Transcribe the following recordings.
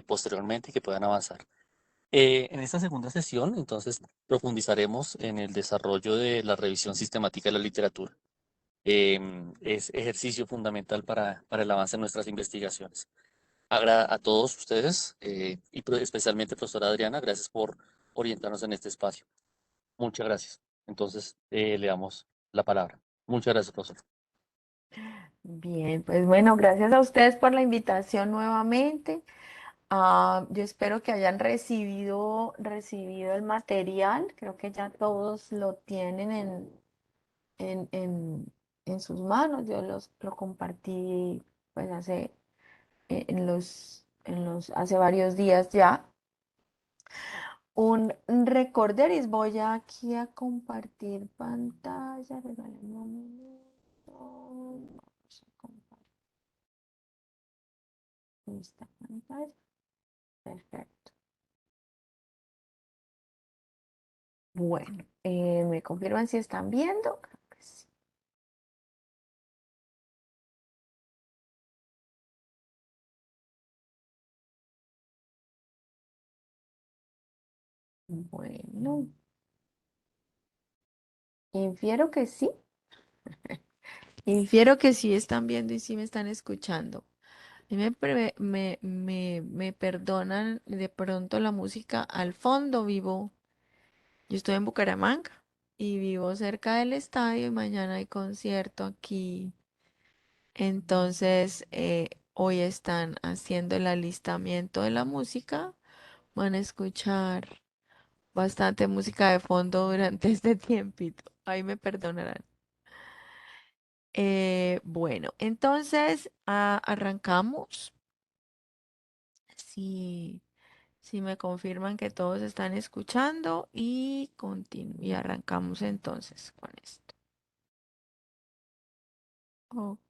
posteriormente y que puedan avanzar. En esta segunda sesión, entonces, profundizaremos en el desarrollo de la revisión sistemática de la literatura. Es ejercicio fundamental para el avance de nuestras investigaciones. A todos ustedes especialmente profesora Adriana, gracias por orientarnos en este espacio. Muchas gracias. Entonces, le damos la palabra. Muchas gracias, profesor. Bien, pues bueno, gracias a ustedes por la invitación nuevamente. Yo espero que hayan recibido el material. Creo que ya todos lo tienen en, en, en sus manos. Lo compartí pues hace varios días ya. Un recorderis. Voy aquí a compartir pantalla. Regálenme un minuto. Vamos a compartir esta pantalla. Perfecto. Bueno, ¿me confirman si están viendo? Creo que sí. Bueno, infiero que sí. Infiero que sí están viendo y sí me están escuchando. Y me perdonan de pronto la música al fondo. Yo estoy en Bucaramanga y vivo cerca del estadio y mañana hay concierto aquí. Entonces, hoy están haciendo el alistamiento de la música. Van a escuchar bastante música de fondo durante este tiempito. Ahí me perdonarán. Bueno, entonces arrancamos. Si, si me confirman que todos están escuchando y arrancamos entonces con esto. Ok.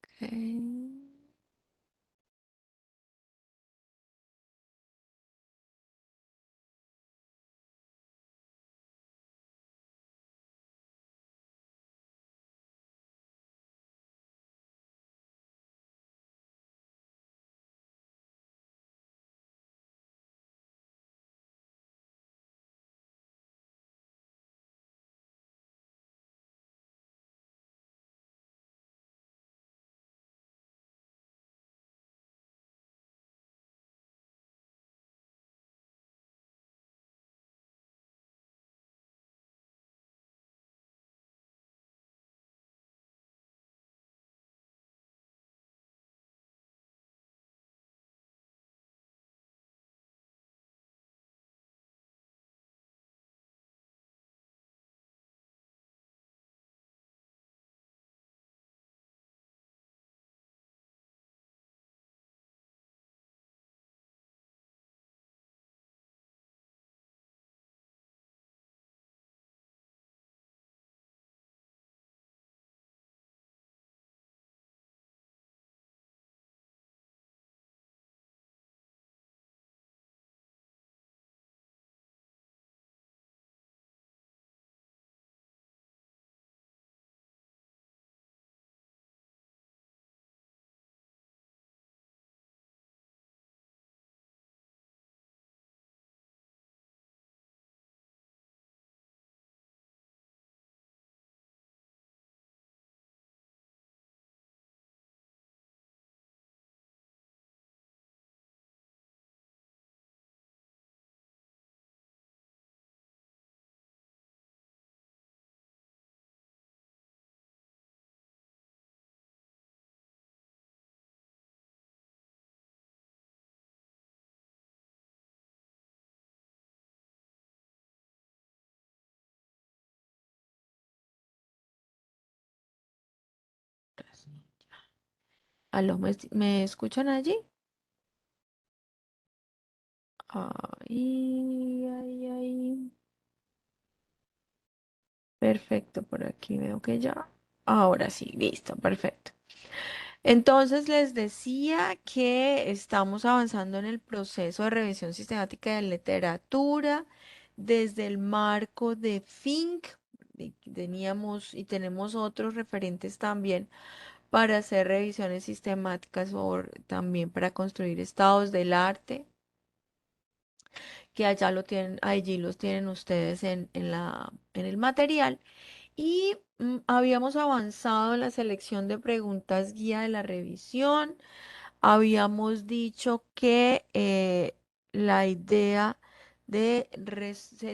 ¿Aló, me escuchan allí? Ay, ay, ay. Perfecto, por aquí veo que ya. Ahora sí, listo, perfecto. Entonces les decía que estamos avanzando en el proceso de revisión sistemática de literatura desde el marco de Fink. Teníamos y tenemos otros referentes también para hacer revisiones sistemáticas o también para construir estados del arte. que allá lo tienen, allí los tienen ustedes en el material. Y habíamos avanzado en la selección de preguntas guía de la revisión. Habíamos dicho que la idea de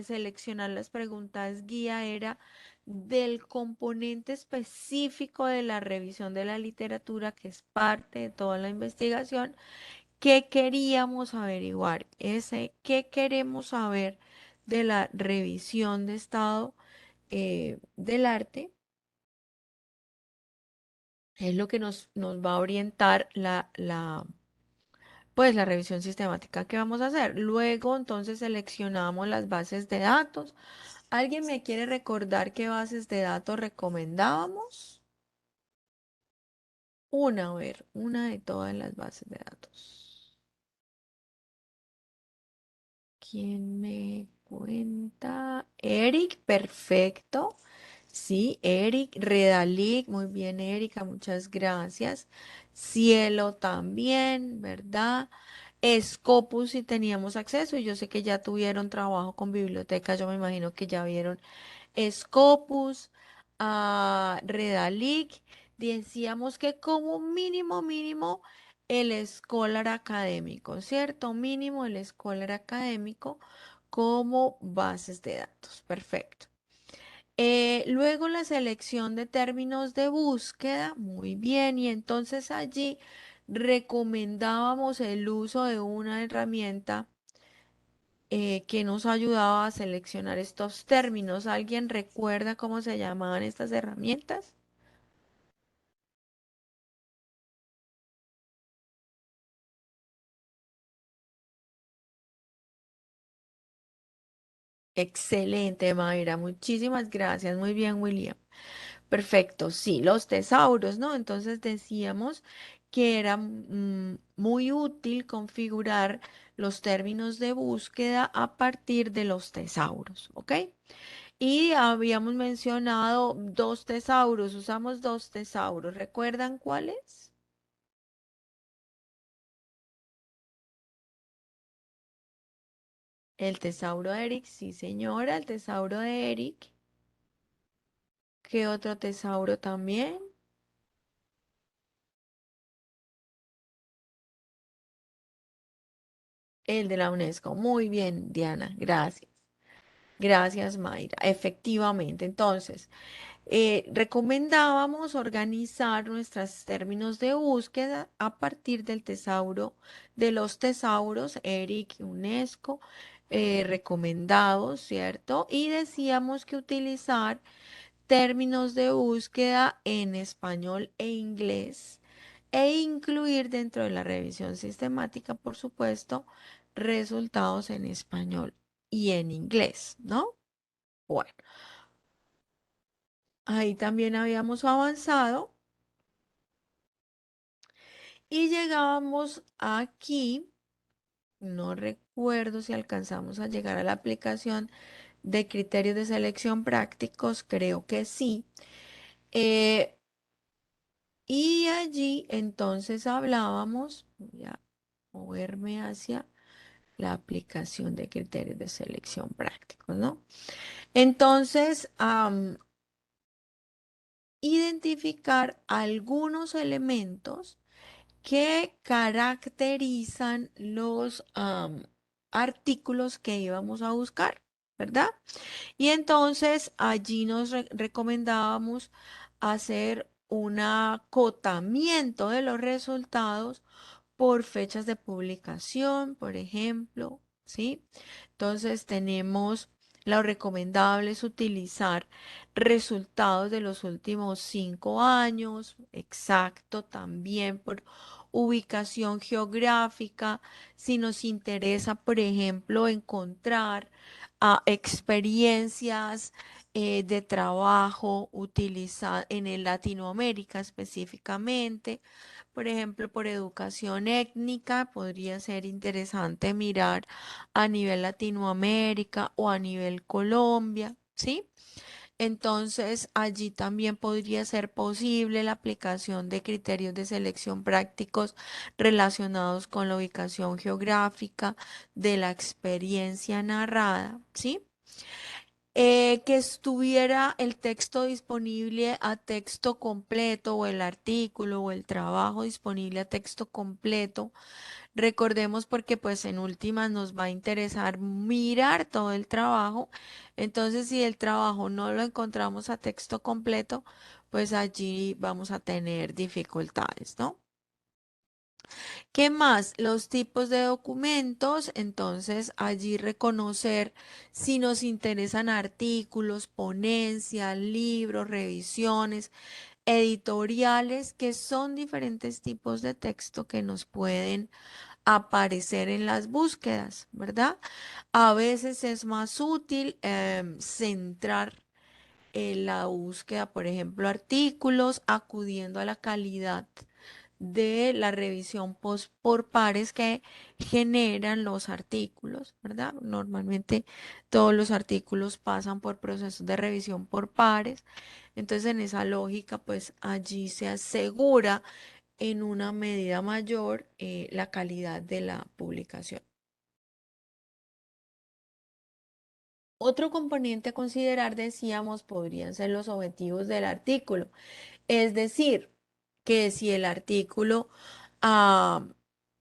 seleccionar las preguntas guía era del componente específico de la revisión de la literatura, que es parte de toda la investigación, que queríamos averiguar. Ese, ¿qué queremos saber de la revisión de estado del arte? Es lo que nos va a orientar pues la revisión sistemática que vamos a hacer. Luego, entonces, seleccionamos las bases de datos. ¿Alguien me quiere recordar qué bases de datos recomendábamos? Una, a ver, una de todas las bases de datos. ¿Quién me cuenta? Eric, perfecto. Sí, Eric, Redalic, muy bien, Erika, muchas gracias. Cielo también, ¿verdad? Scopus, si teníamos acceso, y yo sé que ya tuvieron trabajo con bibliotecas, yo me imagino que ya vieron Scopus, Redalic. Decíamos que como mínimo el escolar académico, ¿cierto? Mínimo el escolar académico como bases de datos. Perfecto. Luego la selección de términos de búsqueda, muy bien, y entonces allí recomendábamos el uso de una herramienta que nos ayudaba a seleccionar estos términos. ¿Alguien recuerda cómo se llamaban estas herramientas? Excelente, Mayra. Muchísimas gracias. Muy bien, William. Perfecto. Sí, los tesauros, ¿no? Entonces decíamos que era muy útil configurar los términos de búsqueda a partir de los tesauros, ¿ok? Y habíamos mencionado dos tesauros. Usamos dos tesauros. ¿Recuerdan cuáles? El tesauro de Eric, sí, señora, el tesauro de Eric. ¿Qué otro tesauro también? El de la UNESCO. Muy bien, Diana, gracias. Gracias, Mayra. Efectivamente, entonces, recomendábamos organizar nuestros términos de búsqueda a partir del tesauro, de los tesauros, ERIC y UNESCO, recomendados, ¿cierto? Y decíamos que utilizar términos de búsqueda en español e inglés e incluir dentro de la revisión sistemática, por supuesto, resultados en español y en inglés, ¿no? Bueno, ahí también habíamos avanzado y llegábamos aquí, no recuerdo si alcanzamos a llegar a la aplicación de criterios de selección prácticos, creo que sí. Eh, y allí entonces hablábamos, voy a moverme hacia la aplicación de criterios de selección prácticos, ¿no? Entonces, identificar algunos elementos que caracterizan los artículos que íbamos a buscar, ¿verdad? Y entonces allí nos recomendábamos hacer un acotamiento de los resultados por fechas de publicación, por ejemplo, ¿sí? Entonces tenemos, lo recomendable es utilizar resultados de los últimos 5 años, exacto, también por ubicación geográfica, si nos interesa, por ejemplo, encontrar experiencias de trabajo en el Latinoamérica específicamente. Por ejemplo, por educación étnica, podría ser interesante mirar a nivel Latinoamérica o a nivel Colombia, ¿sí? Entonces, allí también podría ser posible la aplicación de criterios de selección prácticos relacionados con la ubicación geográfica de la experiencia narrada, ¿sí? Que estuviera el texto disponible a texto completo o el artículo o el trabajo disponible a texto completo. Recordemos porque pues en últimas nos va a interesar mirar todo el trabajo. Entonces, si el trabajo no lo encontramos a texto completo, pues allí vamos a tener dificultades, ¿no? ¿Qué más? Los tipos de documentos. Entonces, allí reconocer si nos interesan artículos, ponencias, libros, revisiones, editoriales, que son diferentes tipos de texto que nos pueden aparecer en las búsquedas, ¿verdad? A veces es más útil centrar en la búsqueda, por ejemplo, artículos, acudiendo a la calidad de la revisión post por pares que generan los artículos, ¿verdad? Normalmente todos los artículos pasan por procesos de revisión por pares. Entonces, en esa lógica, pues allí se asegura en una medida mayor la calidad de la publicación. Otro componente a considerar, decíamos, podrían ser los objetivos del artículo. Es decir, que si el artículo ah,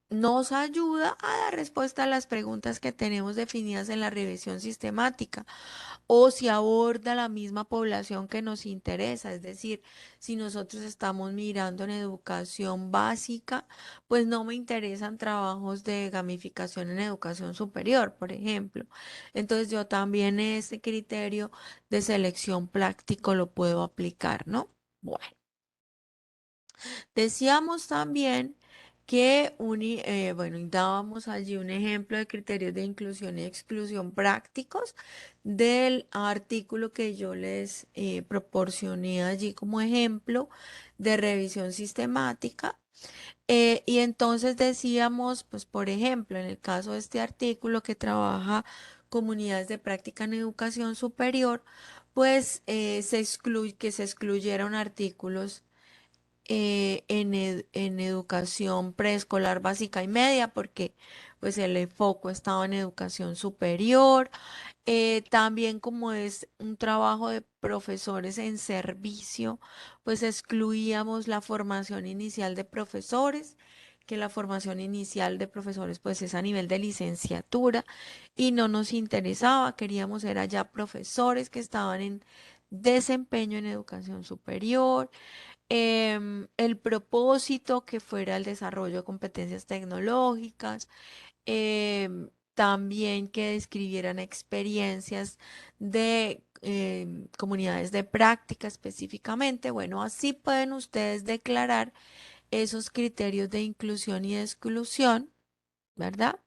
nos ayuda a dar respuesta a las preguntas que tenemos definidas en la revisión sistemática, o si aborda la misma población que nos interesa, es decir, si nosotros estamos mirando en educación básica, pues no me interesan trabajos de gamificación en educación superior, por ejemplo. Entonces yo también ese criterio de selección práctico lo puedo aplicar, ¿no? Bueno. Decíamos también que, bueno, y dábamos allí un ejemplo de criterios de inclusión y exclusión prácticos del artículo que yo les proporcioné allí como ejemplo de revisión sistemática. Y entonces decíamos, pues, por ejemplo, en el caso de este artículo que trabaja comunidades de práctica en educación superior, pues que se excluyeron artículos en educación preescolar básica y media, porque pues el foco estaba en educación superior. También como es un trabajo de profesores en servicio, pues excluíamos la formación inicial de profesores, que la formación inicial de profesores pues es a nivel de licenciatura y no nos interesaba, queríamos era ya profesores que estaban en desempeño en educación superior. El propósito que fuera el desarrollo de competencias tecnológicas, también que describieran experiencias de comunidades de práctica específicamente. Bueno, así pueden ustedes declarar esos criterios de inclusión y de exclusión, ¿verdad?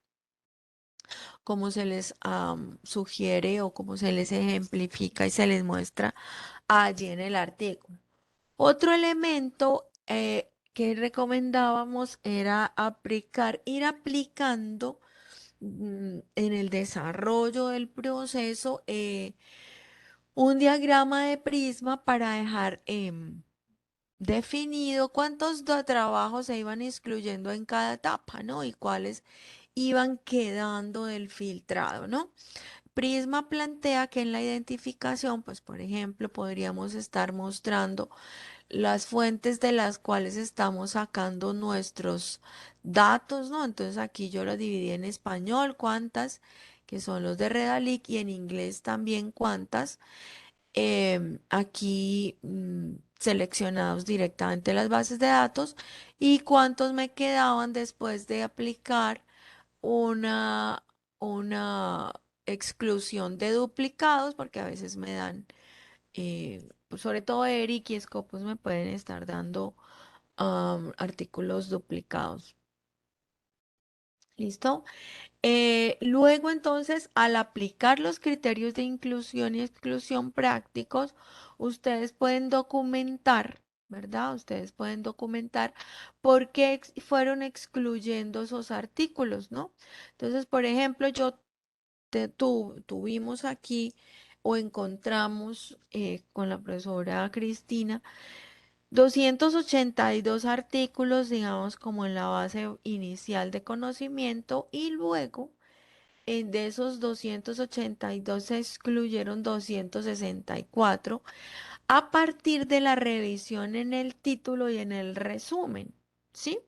Como se les sugiere o como se les ejemplifica y se les muestra allí en el artículo. Otro elemento que recomendábamos era ir aplicando en el desarrollo del proceso un diagrama de prisma para dejar definido cuántos trabajos se iban excluyendo en cada etapa, ¿no? Y cuáles iban quedando del filtrado, ¿no? Prisma plantea que en la identificación, pues por ejemplo, podríamos estar mostrando las fuentes de las cuales estamos sacando nuestros datos, ¿no? Entonces aquí yo lo dividí en español, cuántas, que son los de Redalic, y en inglés también cuántas. Aquí seleccionados directamente las bases de datos y cuántos me quedaban después de aplicar una, una exclusión de duplicados, porque a veces me dan pues sobre todo Eric y Scopus me pueden estar dando artículos duplicados. ¿Listo? Luego entonces, al aplicar los criterios de inclusión y exclusión prácticos, ustedes pueden documentar, ¿verdad? Ustedes pueden documentar por qué fueron excluyendo esos artículos, ¿no? Entonces, por ejemplo, tuvimos aquí o encontramos con la profesora Cristina 282 artículos, digamos, como en la base inicial de conocimiento y luego de esos 282 se excluyeron 264 a partir de la revisión en el título y en el resumen, ¿sí?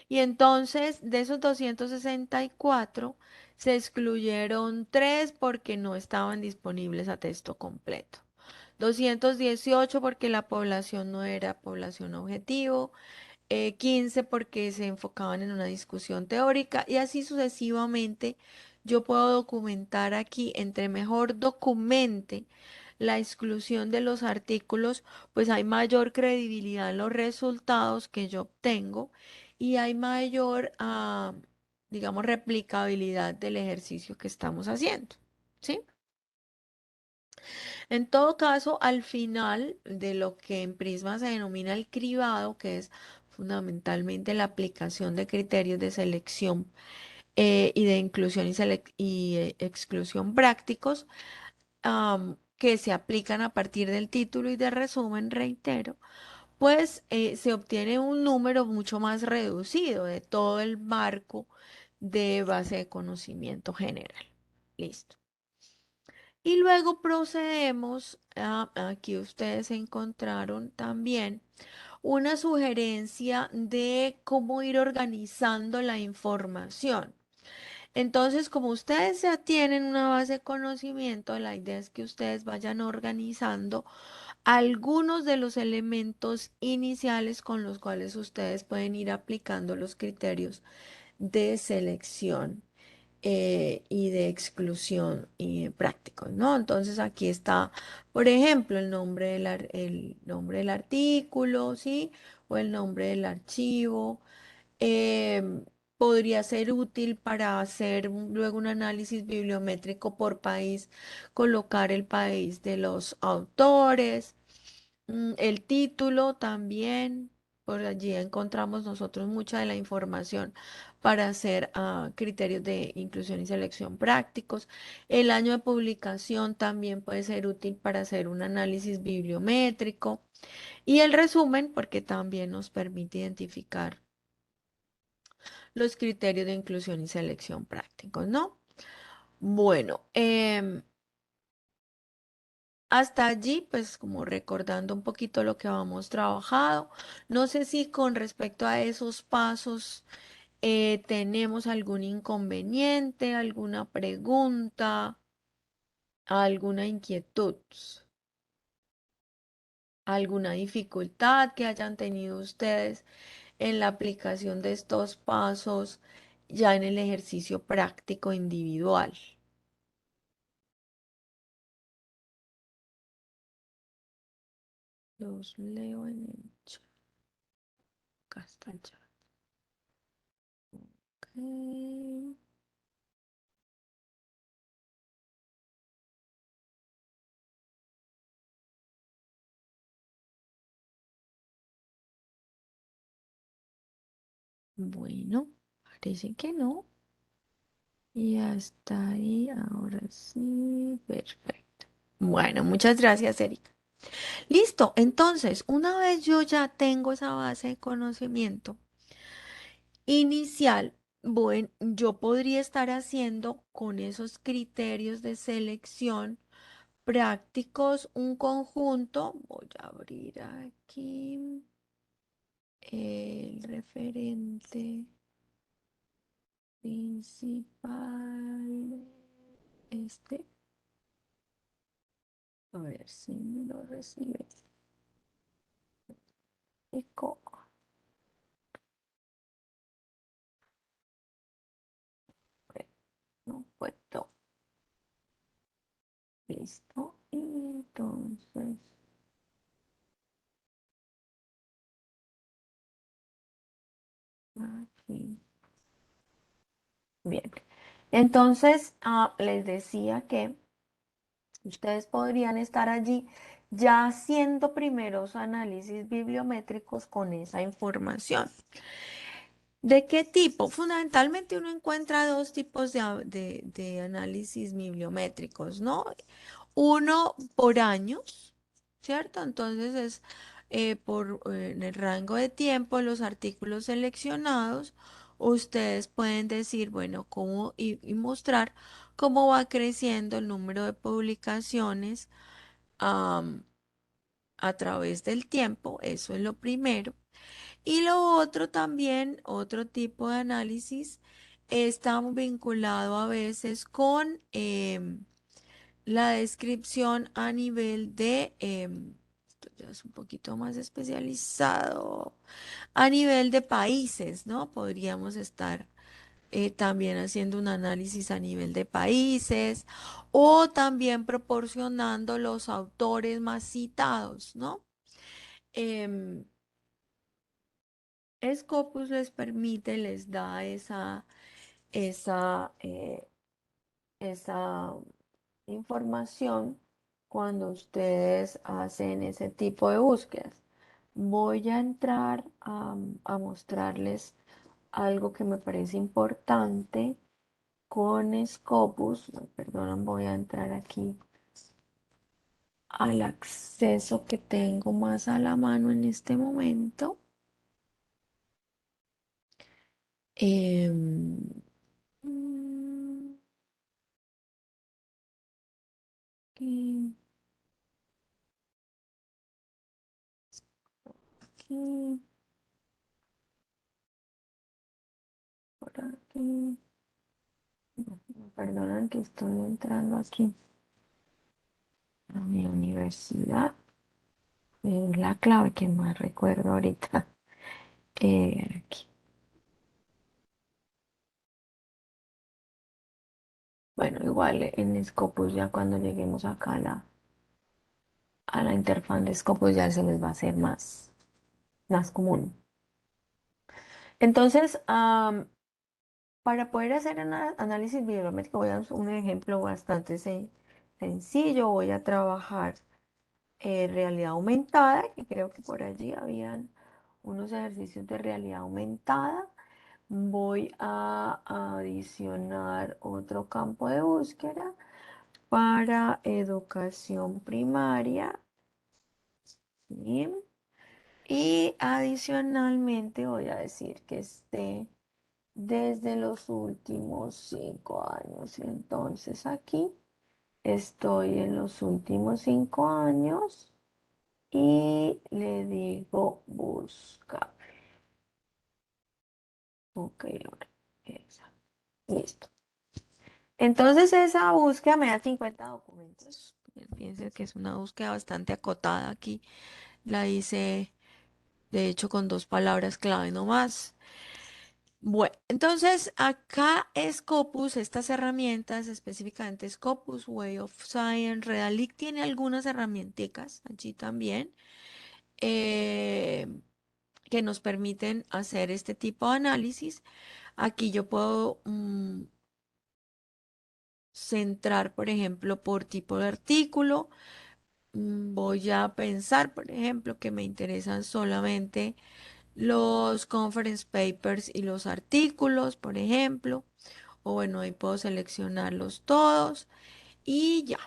Y entonces de esos 264 se excluyeron 3 porque no estaban disponibles a texto completo. 218 porque la población no era población objetivo, 15 porque se enfocaban en una discusión teórica y así sucesivamente. Yo puedo documentar aquí, entre mejor documente la exclusión de los artículos, pues hay mayor credibilidad en los resultados que yo obtengo y hay mayor, digamos, replicabilidad del ejercicio que estamos haciendo. ¿Sí? En todo caso, al final de lo que en Prisma se denomina el cribado, que es fundamentalmente la aplicación de criterios de selección y de inclusión y exclusión prácticos, que se aplican a partir del título y de resumen, reitero, pues se obtiene un número mucho más reducido de todo el marco de base de conocimiento general. Listo. Y luego procedemos aquí ustedes encontraron también una sugerencia de cómo ir organizando la información. Entonces, como ustedes ya tienen una base de conocimiento, la idea es que ustedes vayan organizando algunos de los elementos iniciales con los cuales ustedes pueden ir aplicando los criterios de selección y de exclusión y prácticos, ¿no? Entonces aquí está, por ejemplo, el nombre del artículo, ¿sí? O el nombre del archivo. Em, Podría ser útil para hacer luego un análisis bibliométrico por país, colocar el país de los autores. El título también, por allí encontramos nosotros mucha de la información para hacer criterios de inclusión y selección prácticos. El año de publicación también puede ser útil para hacer un análisis bibliométrico. Y el resumen, porque también nos permite identificar los criterios de inclusión y selección prácticos, ¿no? Bueno, hasta allí, pues como recordando un poquito lo que habíamos trabajado. No sé si con respecto a esos pasos tenemos algún inconveniente, alguna pregunta, alguna inquietud, alguna dificultad que hayan tenido ustedes en la aplicación de estos pasos ya en el ejercicio práctico individual. Los leo en el chat. Acá está el chat. Ok. Bueno, parece que no. Y hasta ahí, ahora sí, perfecto. Bueno, muchas gracias, Erika. Listo, entonces, una vez yo ya tengo esa base de conocimiento inicial, bueno, yo podría estar haciendo con esos criterios de selección prácticos un conjunto. Voy a abrir aquí el referente principal. Este, a ver si me lo recibe. Eco, no puedo. Listo. Y entonces, aquí. Bien. Entonces, les decía que ustedes podrían estar allí ya haciendo primeros análisis bibliométricos con esa información. ¿De qué tipo? Fundamentalmente uno encuentra dos tipos de análisis bibliométricos, ¿no? uno por años, ¿cierto? Entonces es en el rango de tiempo, los artículos seleccionados, ustedes pueden decir, bueno, cómo y mostrar cómo va creciendo el número de publicaciones am, a través del tiempo, eso es lo primero. Y lo otro también, otro tipo de análisis, está vinculado a veces con la descripción a nivel de, esto ya es un poquito más especializado, a nivel de países, ¿no? Podríamos estar también haciendo un análisis a nivel de países o también proporcionando los autores más citados, ¿no? Em, Scopus les permite, les da esa, esa información cuando ustedes hacen ese tipo de búsquedas. Voy a entrar a mostrarles algo que me parece importante con Scopus. Me perdonan, voy a entrar aquí al acceso que tengo más a la mano en este momento. Em, mm, aquí, aquí, por aquí. Me perdonan que estoy entrando aquí a mi universidad. Es la clave que más recuerdo ahorita. Aquí. Bueno, igual en Scopus ya cuando lleguemos acá a la interfaz de Scopus ya se les va a hacer más común. Entonces, para poder hacer un análisis bibliométrico, voy a dar un ejemplo bastante sencillo. Voy a trabajar realidad aumentada, que creo que por allí habían unos ejercicios de realidad aumentada. Voy a adicionar otro campo de búsqueda para educación primaria. ¿Sí? Y adicionalmente voy a decir que esté desde los últimos 5 años. Entonces aquí estoy en los últimos 5 años y le digo buscar. Ok, ahora. Exacto. Listo. Entonces esa búsqueda me da 50 documentos. Piensen que es una búsqueda bastante acotada aquí. La hice, de hecho, con dos palabras clave nomás. Bueno, entonces acá Scopus, estas herramientas, específicamente Scopus, Way of Science, Redalic, tiene algunas herramienticas allí también eh, que nos permiten hacer este tipo de análisis. Aquí yo puedo centrar, por ejemplo, por tipo de artículo. Voy a pensar, por ejemplo, que me interesan solamente los conference papers y los artículos, por ejemplo. O bueno, ahí puedo seleccionarlos todos y ya.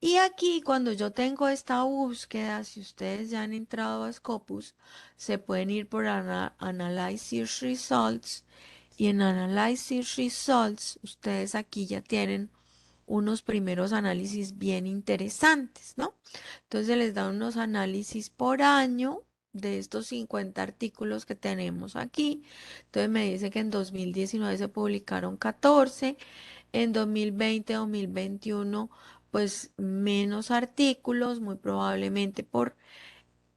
Y aquí cuando yo tengo esta búsqueda, si ustedes ya han entrado a Scopus, se pueden ir por Analyze Search Results y en Analyze Search Results ustedes aquí ya tienen unos primeros análisis bien interesantes, ¿no? Entonces les da unos análisis por año de estos 50 artículos que tenemos aquí. Entonces me dice que en 2019 se publicaron 14, en 2020, 2021, pues menos artículos, muy probablemente por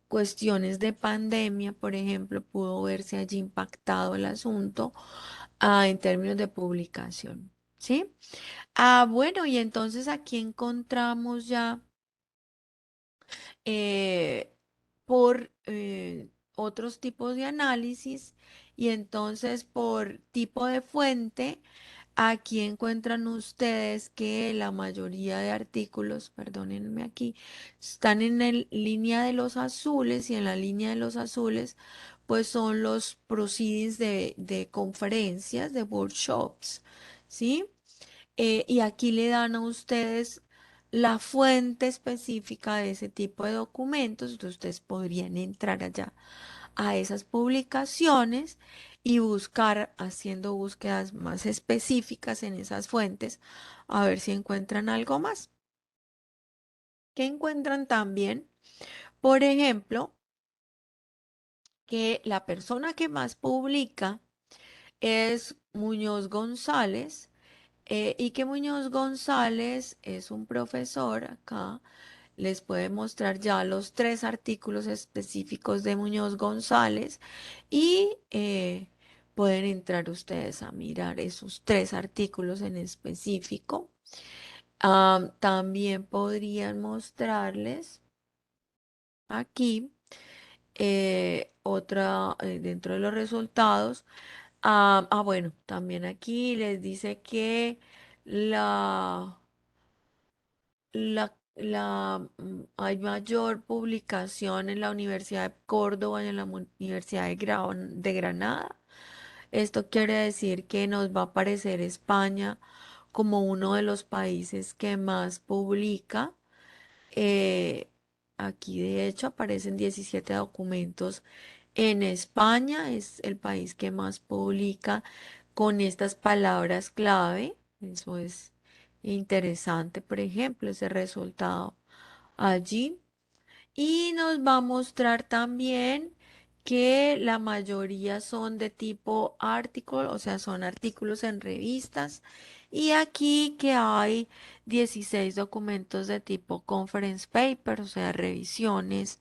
cuestiones de pandemia, por ejemplo, pudo verse allí impactado el asunto en términos de publicación, ¿sí? Bueno, y entonces aquí encontramos ya eh, por otros tipos de análisis y entonces por tipo de fuente, aquí encuentran ustedes que la mayoría de artículos, perdónenme aquí, están en línea de los azules y en la línea de los azules pues son los proceedings de conferencias, de workshops, ¿sí? Y aquí le dan a ustedes la fuente específica de ese tipo de documentos. Entonces ustedes podrían entrar allá a esas publicaciones y buscar, haciendo búsquedas más específicas en esas fuentes, a ver si encuentran algo más. ¿Qué encuentran también? Por ejemplo, que la persona que más publica es Muñoz González, y que Muñoz González es un profesor acá. Les puede mostrar ya los tres artículos específicos de Muñoz González y pueden entrar ustedes a mirar esos tres artículos en específico. También podrían mostrarles aquí otra dentro de los resultados. Bueno, también aquí les dice que la hay mayor publicación en la Universidad de Córdoba y en la Universidad de Granada. Esto quiere decir que nos va a aparecer España como uno de los países que más publica. Eh, Aquí de hecho aparecen 17 documentos en España, es el país que más publica con estas palabras clave. Eso es interesante, por ejemplo, ese resultado allí. Y nos va a mostrar también que la mayoría son de tipo artículo, o sea, son artículos en revistas. Y aquí que hay 16 documentos de tipo conference paper, o sea, revisiones,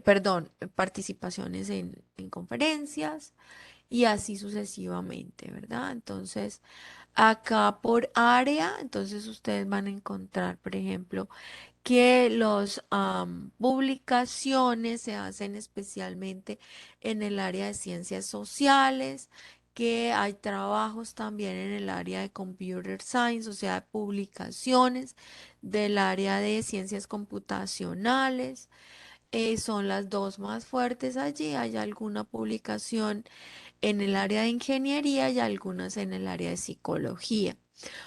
perdón, participaciones en conferencias y así sucesivamente, ¿verdad? Entonces, acá por área, entonces ustedes van a encontrar, por ejemplo, que las publicaciones se hacen especialmente en el área de ciencias sociales, que hay trabajos también en el área de computer science, o sea, publicaciones del área de ciencias computacionales. Son las dos más fuertes allí. Hay alguna publicación en el área de ingeniería y algunas en el área de psicología.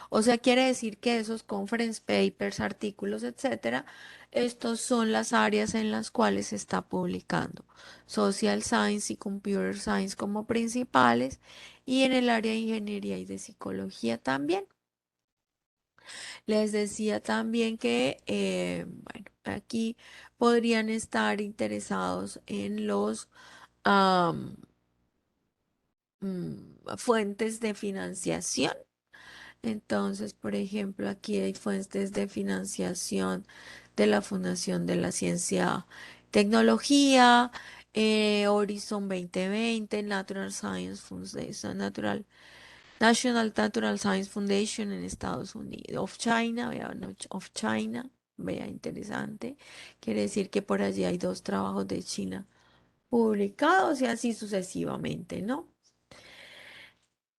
O sea, quiere decir que esos conference papers, artículos, etcétera, estos son las áreas en las cuales se está publicando. Social Science y Computer Science como principales y en el área de ingeniería y de psicología también. Les decía también que, bueno, aquí podrían estar interesados en los am, fuentes de financiación. Entonces, por ejemplo, aquí hay fuentes de financiación de la Fundación de la Ciencia Tecnología, Horizon 2020, Natural Science Foundation, National Natural Science Foundation en Estados Unidos, of China, vea, no, of China, vea, interesante. Quiere decir que por allí hay dos trabajos de China publicados y así sucesivamente, ¿no?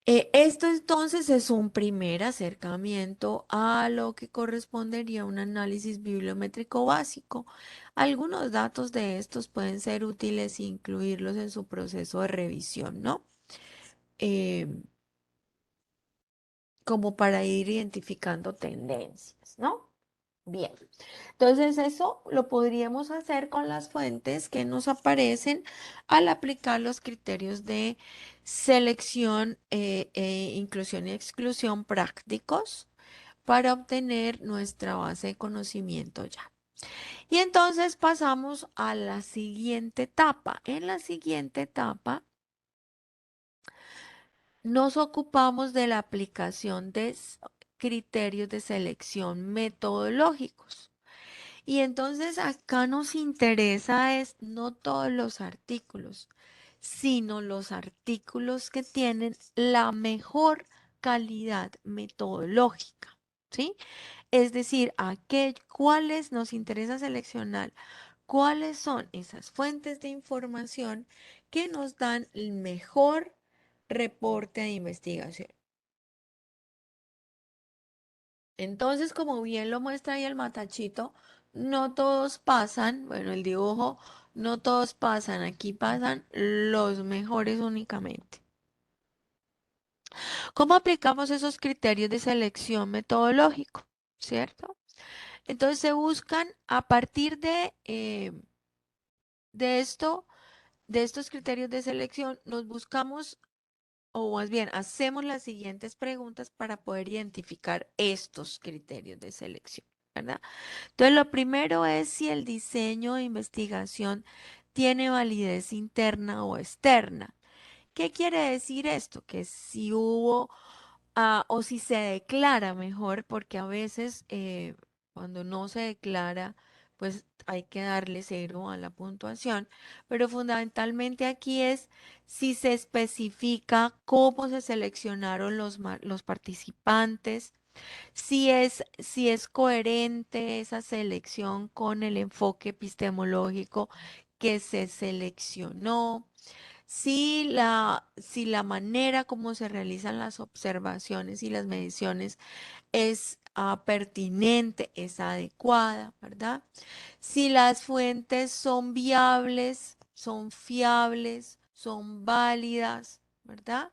Esto entonces es un primer acercamiento a lo que correspondería a un análisis bibliométrico básico. Algunos datos de estos pueden ser útiles e incluirlos en su proceso de revisión, ¿no? Em, Como para ir identificando tendencias, ¿no? Bien, entonces eso lo podríamos hacer con las fuentes que nos aparecen al aplicar los criterios de selección, inclusión y exclusión prácticos para obtener nuestra base de conocimiento ya. Y entonces pasamos a la siguiente etapa. En la siguiente etapa nos ocupamos de la aplicación de criterios de selección metodológicos. Y entonces acá nos interesa es no todos los artículos, sino los artículos que tienen la mejor calidad metodológica, ¿sí? Es decir, cuáles nos interesa seleccionar, cuáles son esas fuentes de información que nos dan el mejor reporte de investigación. Entonces, como bien lo muestra ahí el matachito, no todos pasan, bueno, el dibujo, no todos pasan, aquí pasan los mejores únicamente. ¿Cómo aplicamos esos criterios de selección metodológico? ¿Cierto? Entonces se buscan a partir de esto, de estos criterios de selección, nos buscamos, o más bien, hacemos las siguientes preguntas para poder identificar estos criterios de selección, ¿verdad? Entonces, lo primero es si el diseño de investigación tiene validez interna o externa. ¿Qué quiere decir esto? Que si hubo o si se declara mejor, porque a veces cuando no se declara, pues hay que darle cero a la puntuación, pero fundamentalmente aquí es si se especifica cómo se seleccionaron los participantes, si es coherente esa selección con el enfoque epistemológico que se seleccionó, si la manera como se realizan las observaciones y las mediciones es pertinente, es adecuada, ¿verdad? Si las fuentes son viables, son fiables, son válidas, ¿verdad?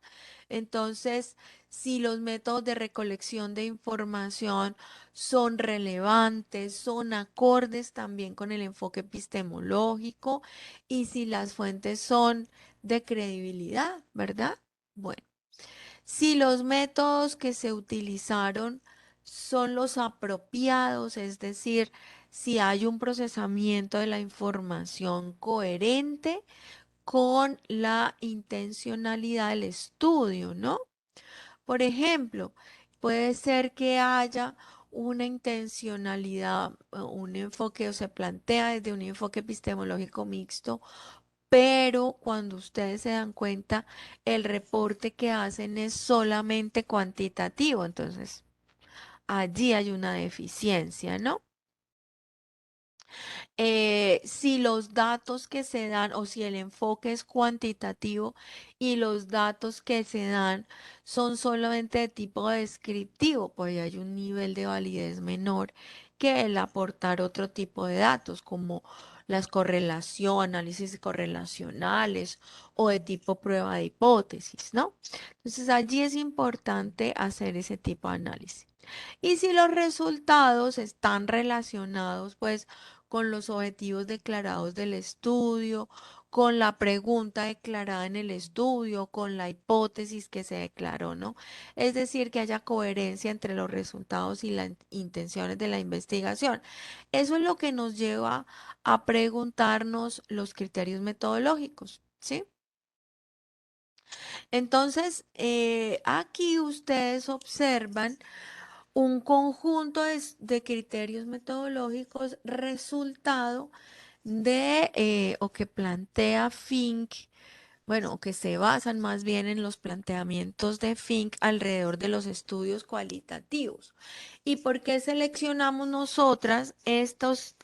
Entonces, si los métodos de recolección de información son relevantes, son acordes también con el enfoque epistemológico y si las fuentes son de credibilidad, ¿verdad? Bueno. Si los métodos que se utilizaron son los apropiados, es decir, si hay un procesamiento de la información coherente con la intencionalidad del estudio, ¿no? Por ejemplo, puede ser que haya una intencionalidad, un enfoque o se plantea desde un enfoque epistemológico mixto, pero cuando ustedes se dan cuenta, el reporte que hacen es solamente cuantitativo, entonces allí hay una deficiencia, ¿no? Si los datos que se dan o si el enfoque es cuantitativo y los datos que se dan son solamente de tipo descriptivo, pues hay un nivel de validez menor que el aportar otro tipo de datos como las correlación, análisis correlacionales o de tipo prueba de hipótesis, ¿no? Entonces allí es importante hacer ese tipo de análisis. Y si los resultados están relacionados, pues, con los objetivos declarados del estudio, con la pregunta declarada en el estudio, con la hipótesis que se declaró, ¿no? Es decir, que haya coherencia entre los resultados y las intenciones de la investigación. Eso es lo que nos lleva a preguntarnos los criterios metodológicos, ¿sí? Entonces, aquí ustedes observan un conjunto de criterios metodológicos resultado o que plantea Fink, bueno, o que se basan más bien en los planteamientos de Fink alrededor de los estudios cualitativos. ¿Y por qué seleccionamos nosotras estos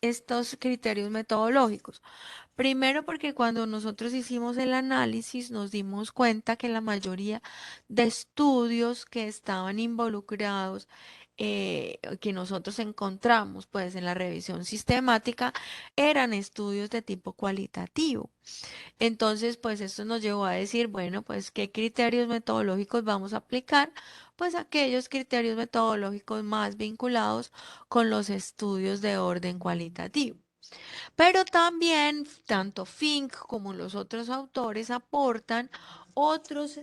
criterios metodológicos? Primero porque cuando nosotros hicimos el análisis nos dimos cuenta que la mayoría de estudios que estaban involucrados, que nosotros encontramos pues en la revisión sistemática, eran estudios de tipo cualitativo. Entonces, pues esto nos llevó a decir, bueno, pues qué criterios metodológicos vamos a aplicar, pues aquellos criterios metodológicos más vinculados con los estudios de orden cualitativo. Pero también tanto Fink como los otros autores aportan otros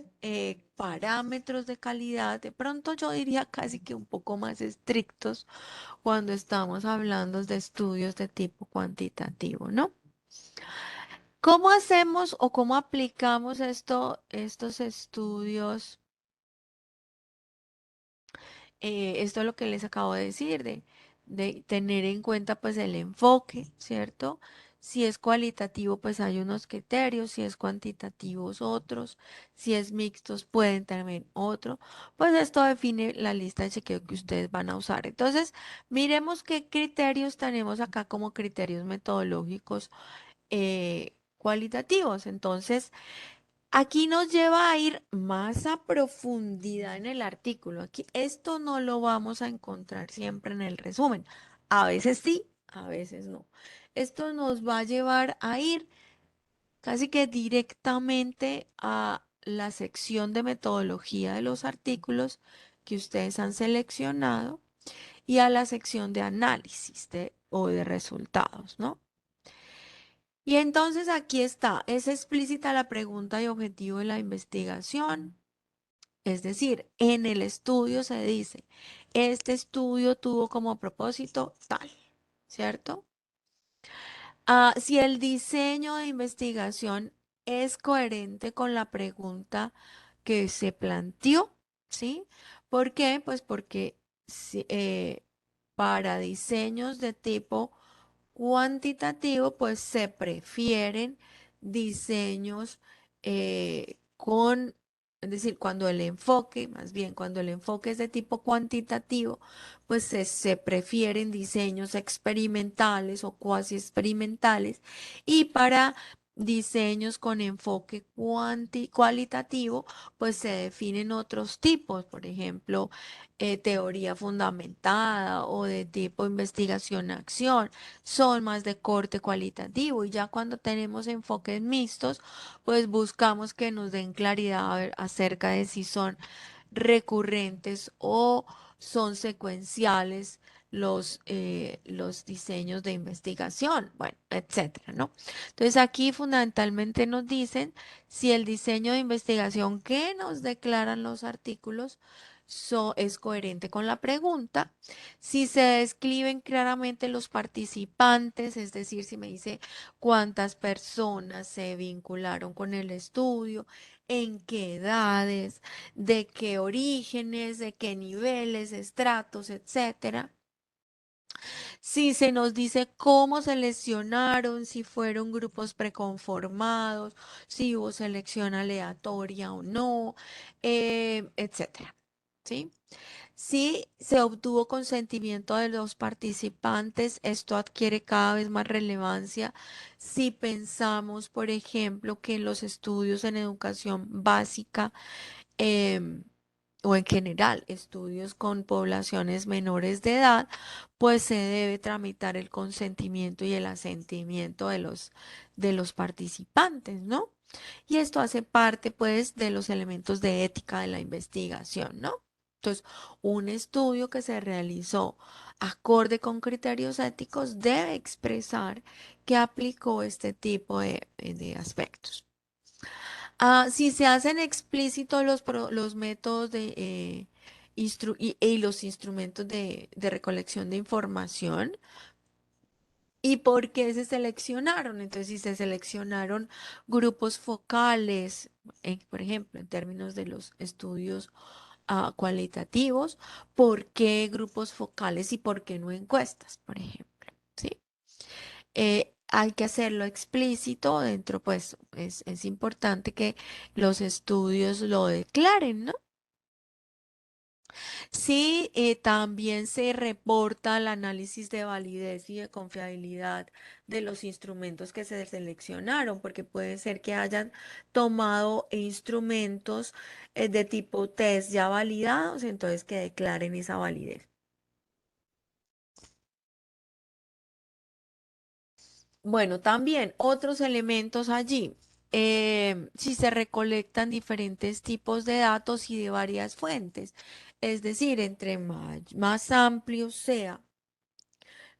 parámetros de calidad, de pronto yo diría casi que un poco más estrictos cuando estamos hablando de estudios de tipo cuantitativo, ¿no? ¿Cómo hacemos o cómo aplicamos estos estudios? Esto es lo que les acabo de decir, de tener en cuenta pues el enfoque, ¿cierto? Si es cualitativo, pues hay unos criterios, si es cuantitativos otros, si es mixtos, pueden también otro. Pues esto define la lista de chequeo que ustedes van a usar. Entonces, miremos qué criterios tenemos acá como criterios metodológicos cualitativos. Entonces, aquí nos lleva a ir más a profundidad en el artículo. Aquí esto no lo vamos a encontrar siempre en el resumen. A veces sí, a veces no. Esto nos va a llevar a ir casi que directamente a la sección de metodología de los artículos que ustedes han seleccionado y a la sección de análisis o de resultados, ¿no? Y entonces aquí está, es explícita la pregunta y objetivo de la investigación. Es decir, en el estudio se dice, este estudio tuvo como propósito tal, ¿cierto? Si el diseño de investigación es coherente con la pregunta que se planteó, ¿sí? ¿Por qué? Pues porque para diseños de tipo cuantitativo, pues se prefieren diseños es decir, cuando el enfoque, más bien cuando el enfoque es de tipo cuantitativo, pues se prefieren diseños experimentales o cuasi experimentales y para diseños con enfoque cualitativo, pues se definen otros tipos, por ejemplo, teoría fundamentada o de tipo investigación-acción son más de corte cualitativo y ya cuando tenemos enfoques mixtos, pues buscamos que nos den claridad acerca de si son recurrentes o son secuenciales los diseños de investigación, bueno, etcétera, ¿no? Entonces aquí fundamentalmente nos dicen si el diseño de investigación que nos declaran los artículos es coherente con la pregunta, si se describen claramente los participantes, es decir, si me dice cuántas personas se vincularon con el estudio, en qué edades, de qué orígenes, de qué niveles, estratos, etcétera. Si se nos dice cómo seleccionaron, si fueron grupos preconformados, si hubo selección aleatoria o no, etcétera. ¿Sí? Si se obtuvo consentimiento de los participantes, esto adquiere cada vez más relevancia si pensamos, por ejemplo, que en los estudios en educación básica em, o en general estudios con poblaciones menores de edad, pues se debe tramitar el consentimiento y el asentimiento de los participantes, ¿no? Y esto hace parte, pues, de los elementos de ética de la investigación, ¿no? Entonces, un estudio que se realizó acorde con criterios éticos debe expresar que aplicó este tipo de aspectos. Si se hacen explícitos los métodos y los instrumentos de recolección de información, ¿y por qué se seleccionaron? Entonces, si se seleccionaron grupos focales, por ejemplo, en términos de los estudios cualitativos, ¿por qué grupos focales y por qué no encuestas, por ejemplo? ¿Sí? Hay que hacerlo explícito dentro, pues es importante que los estudios lo declaren, ¿no? Sí, también se reporta el análisis de validez y de confiabilidad de los instrumentos que se seleccionaron, porque puede ser que hayan tomado instrumentos de tipo test ya validados, entonces que declaren esa validez. Bueno, también otros elementos allí. Si se recolectan diferentes tipos de datos y de varias fuentes, es decir, entre más amplio sea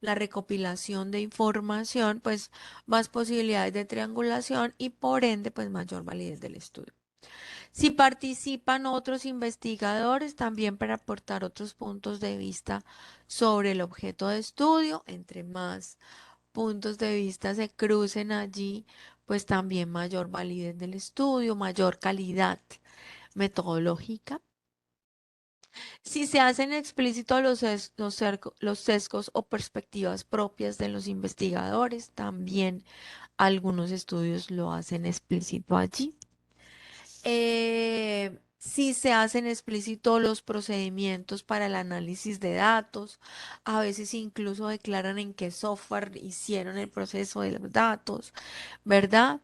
la recopilación de información, pues más posibilidades de triangulación y por ende, pues mayor validez del estudio. Si participan otros investigadores, también para aportar otros puntos de vista sobre el objeto de estudio, entre más puntos de vista se crucen allí, pues también mayor validez del estudio, mayor calidad metodológica. Si se hacen explícitos los sesgos o perspectivas propias de los investigadores, también algunos estudios lo hacen explícito allí. Si se hacen explícitos los procedimientos para el análisis de datos, a veces incluso declaran en qué software hicieron el proceso de los datos, ¿verdad?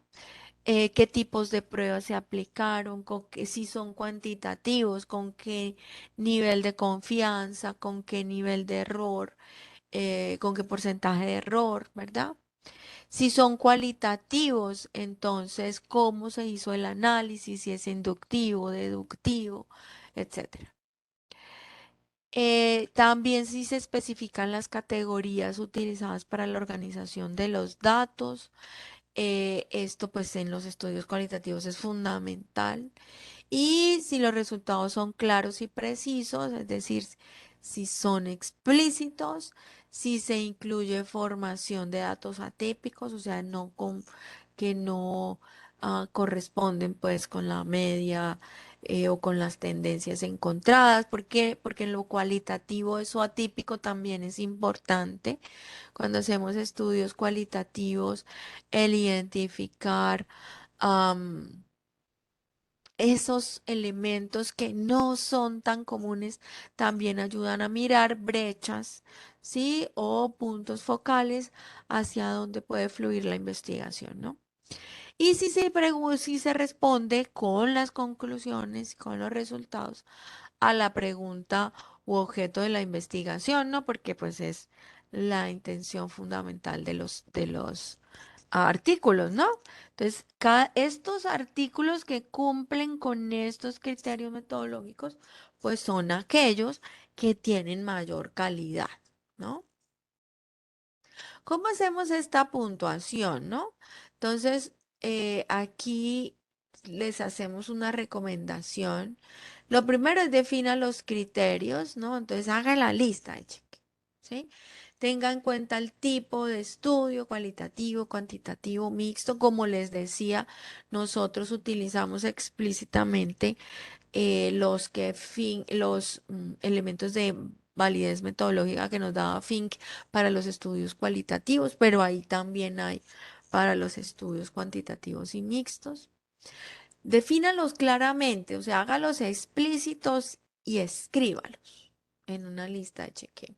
Qué tipos de pruebas se aplicaron, si son cuantitativos, con qué nivel de confianza, con qué nivel de error, con qué porcentaje de error, ¿verdad? Si son cualitativos, entonces cómo se hizo el análisis, si es inductivo, deductivo, etcétera. También sí se especifican las categorías utilizadas para la organización de los datos. Esto pues en los estudios cualitativos es fundamental. Y si los resultados son claros y precisos, es decir, si son explícitos, si se incluye formación de datos atípicos, o sea, que no corresponden pues con la media o con las tendencias encontradas. ¿Por qué? Porque en lo cualitativo eso atípico también es importante. Cuando hacemos estudios cualitativos, el identificar esos elementos que no son tan comunes también ayudan a mirar brechas, ¿sí? O puntos focales hacia donde puede fluir la investigación, ¿no? Y si se responde con las conclusiones, con los resultados a la pregunta u objeto de la investigación, ¿no? Porque pues es la intención fundamental de los artículos, ¿no? Entonces, estos artículos que cumplen con estos criterios metodológicos, pues son aquellos que tienen mayor calidad, ¿no? ¿Cómo hacemos esta puntuación, no? Entonces, aquí les hacemos una recomendación. Lo primero es defina los criterios, ¿no? Entonces, haga la lista de cheque, ¿sí? Tenga en cuenta el tipo de estudio, cualitativo, cuantitativo, mixto. Como les decía, nosotros utilizamos explícitamente los elementos de validez metodológica que nos daba Fink para los estudios cualitativos, pero ahí también hay para los estudios cuantitativos y mixtos. Defínalos claramente, o sea, hágalos explícitos y escríbalos en una lista de chequeo.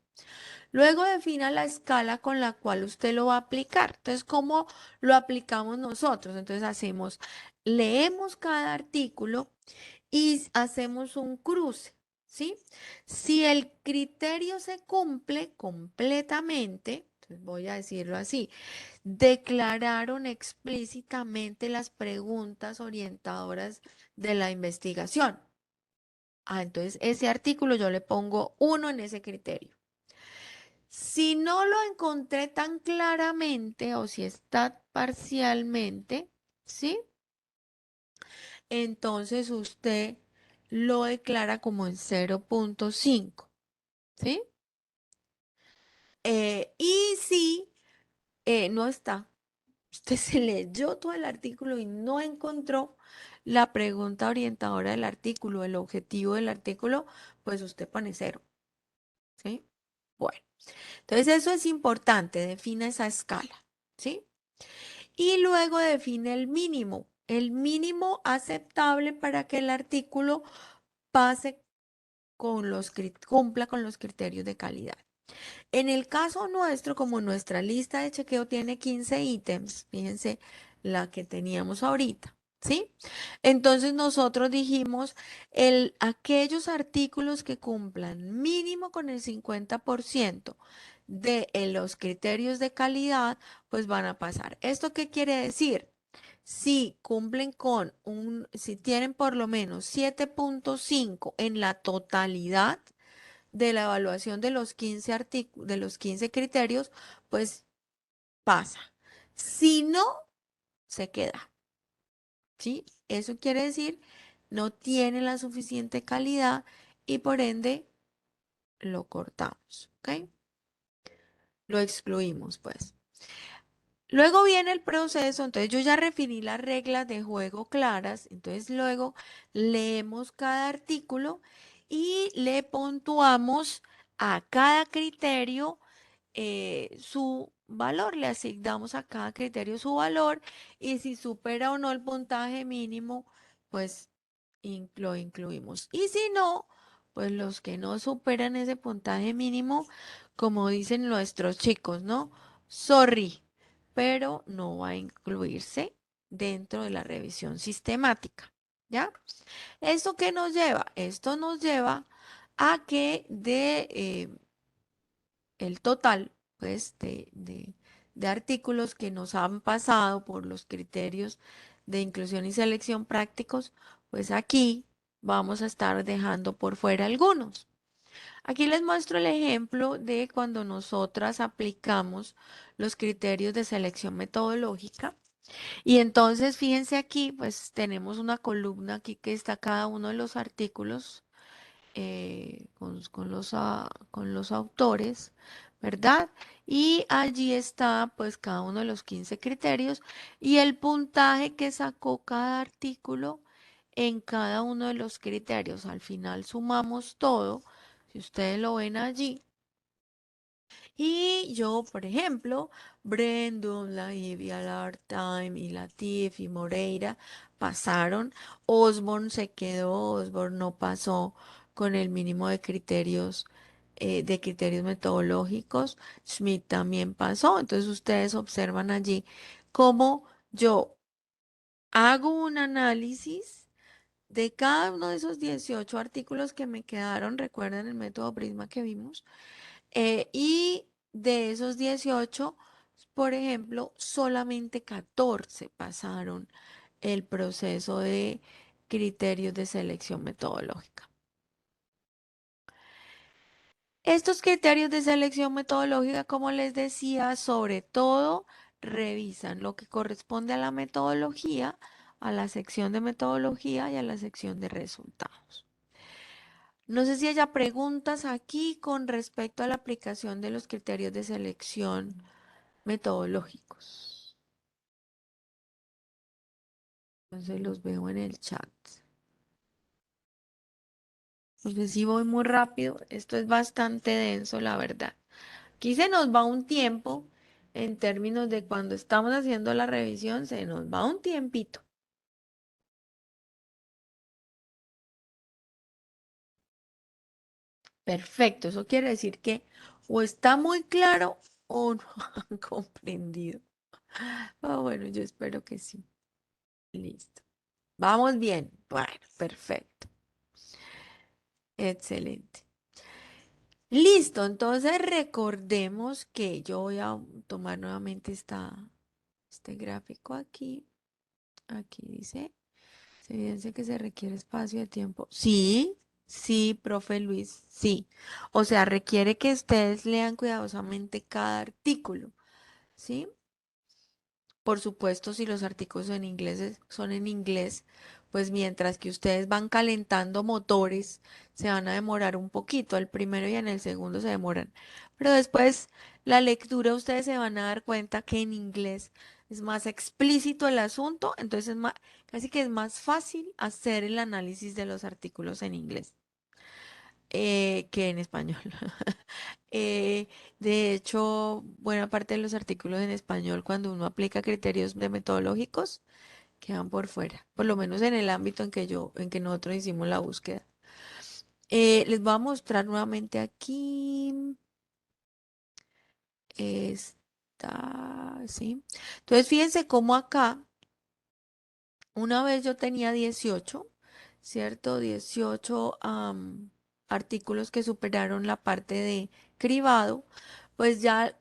Luego defina la escala con la cual usted lo va a aplicar. Entonces, ¿cómo lo aplicamos nosotros? Entonces, leemos cada artículo y hacemos un cruce, ¿sí? Si el criterio se cumple completamente, entonces voy a decirlo así, declararon explícitamente las preguntas orientadoras de la investigación. Entonces ese artículo yo le pongo 1 en ese criterio. Si no lo encontré tan claramente o si está parcialmente, ¿sí? Entonces usted lo declara como en 0,5, ¿sí? Y si no está, usted se leyó todo el artículo y no encontró la pregunta orientadora del artículo, el objetivo del artículo, pues usted pone 0, ¿sí? Bueno, entonces eso es importante, define esa escala, ¿sí? Y luego define el mínimo aceptable para que el artículo pase cumpla con los criterios de calidad. En el caso nuestro, como nuestra lista de chequeo tiene 15 ítems, fíjense la que teníamos ahorita, ¿sí? Entonces nosotros dijimos, aquellos artículos que cumplan mínimo con el 50% de los criterios de calidad, pues van a pasar. ¿Esto qué quiere decir? Si cumplen si tienen por lo menos 7,5 en la totalidad de la evaluación de los 15 de los 15 criterios, pues pasa. Si no, se queda. ¿Sí? Eso quiere decir, no tiene la suficiente calidad y por ende lo cortamos. ¿Ok? Lo excluimos, pues. Luego viene el proceso, entonces yo ya definí las reglas de juego claras, entonces luego leemos cada artículo y le puntuamos a cada criterio su valor, le asignamos a cada criterio su valor y si supera o no el puntaje mínimo, pues lo incluimos. Y si no, pues los que no superan ese puntaje mínimo, como dicen nuestros chicos, ¿no? Sorry, pero no va a incluirse dentro de la revisión sistemática, ¿ya? ¿Esto qué nos lleva? Esto nos lleva a que el total, pues, de artículos que nos han pasado por los criterios de inclusión y selección prácticos, pues aquí vamos a estar dejando por fuera algunos. Aquí les muestro el ejemplo de cuando nosotras aplicamos los criterios de selección metodológica. Y entonces, fíjense aquí, pues tenemos una columna aquí que está cada uno de los artículos con los autores, ¿verdad? Y allí está pues cada uno de los 15 criterios y el puntaje que sacó cada artículo en cada uno de los criterios. Al final sumamos todo, si ustedes lo ven allí. Y yo, por ejemplo, Brendon, Lahivia, Lartime y Latif y Moreira pasaron. Osborne se quedó, Osborne no pasó con el mínimo de criterios metodológicos. Schmidt también pasó. Entonces ustedes observan allí cómo yo hago un análisis de cada uno de esos 18 artículos que me quedaron. Recuerden el método Prisma que vimos. Y de esos 18, por ejemplo, solamente 14 pasaron el proceso de criterios de selección metodológica. Estos criterios de selección metodológica, como les decía, sobre todo revisan lo que corresponde a la metodología, a la sección de metodología y a la sección de resultados. No sé si haya preguntas aquí con respecto a la aplicación de los criterios de selección metodológicos. Entonces los veo en el chat. No sé si voy muy rápido. Esto es bastante denso, la verdad. Aquí se nos va un tiempo en términos de cuando estamos haciendo la revisión, se nos va un tiempito. Perfecto. Eso quiere decir que o está muy claro o no han comprendido. Ah, bueno, yo espero que sí. Listo. Vamos bien. Bueno, perfecto. Excelente. Listo, entonces recordemos que yo voy a tomar nuevamente este gráfico aquí. Aquí dice, se evidencia que se requiere espacio de tiempo. Sí, sí, profe Luis, sí. O sea, requiere que ustedes lean cuidadosamente cada artículo, ¿sí? Por supuesto, si los artículos son en inglés, pues mientras que ustedes van calentando motores, se van a demorar un poquito. El primero y en el segundo se demoran. Pero después la lectura, ustedes se van a dar cuenta que en inglés es más explícito el asunto, entonces casi que es más fácil hacer el análisis de los artículos en inglés que en español. Eh, de hecho, buena parte de los artículos en español, cuando uno aplica criterios de metodológicos, quedan por fuera, por lo menos en el ámbito en que nosotros hicimos la búsqueda. Les voy a mostrar nuevamente aquí. Está, ¿sí? Entonces, fíjense cómo acá, una vez yo tenía 18, ¿cierto? 18 artículos que superaron la parte de cribado, pues ya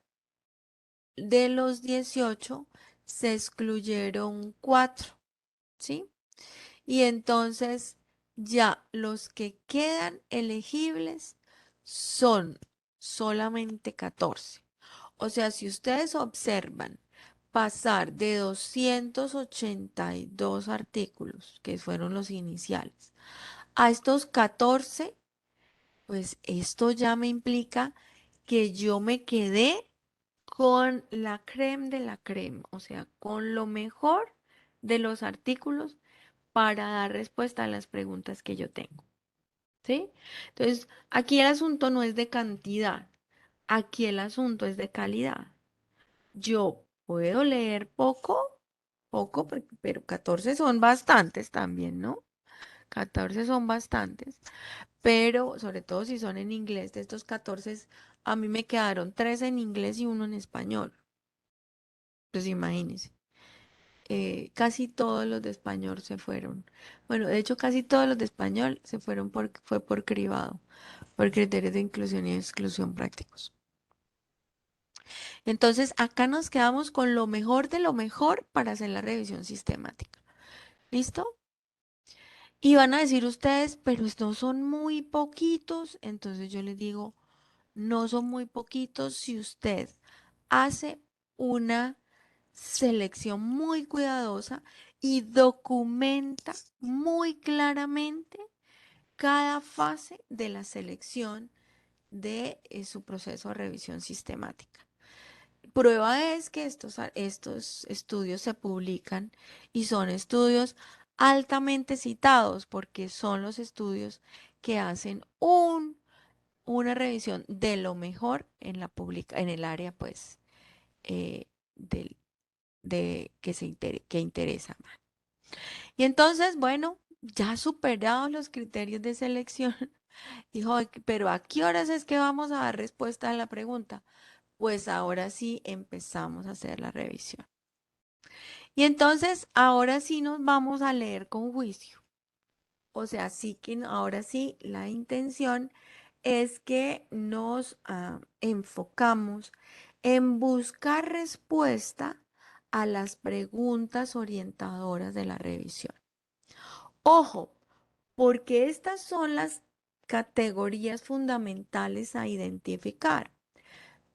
de los 18 se excluyeron 4, ¿sí? Y entonces ya los que quedan elegibles son solamente 14. O sea, si ustedes observan pasar de 282 artículos, que fueron los iniciales, a estos 14, pues esto ya me implica que yo me quedé con la creme de la creme, o sea, con lo mejor de los artículos para dar respuesta a las preguntas que yo tengo, ¿sí? Entonces, aquí el asunto no es de cantidad, aquí el asunto es de calidad. Yo puedo leer poco, pero 14 son bastantes también, ¿no? 14 son bastantes, pero sobre todo si son en inglés, de estos 14, a mí me quedaron 3 en inglés y uno en español. Pues imagínense. Casi todos los de español se fueron. Bueno, de hecho, casi todos los de español fue por cribado, por criterios de inclusión y exclusión prácticos. Entonces, acá nos quedamos con lo mejor de lo mejor para hacer la revisión sistemática. ¿Listo? Y van a decir ustedes, pero estos son muy poquitos. Entonces yo les digo, no son muy poquitos si usted hace una selección muy cuidadosa y documenta muy claramente cada fase de la selección de su proceso de revisión sistemática. Prueba es que estos estudios se publican y son estudios altamente citados porque son los estudios que hacen una revisión de lo mejor en en el área pues eh, del, que interesa más. Y entonces, bueno, ya superados los criterios de selección, dijo, pero ¿a qué horas es que vamos a dar respuesta a la pregunta? Pues ahora sí empezamos a hacer la revisión. Y entonces, ahora sí nos vamos a leer con juicio. O sea, sí que ahora sí la intención es que nos enfocamos en buscar respuesta a las preguntas orientadoras de la revisión. Ojo, porque estas son las categorías fundamentales a identificar,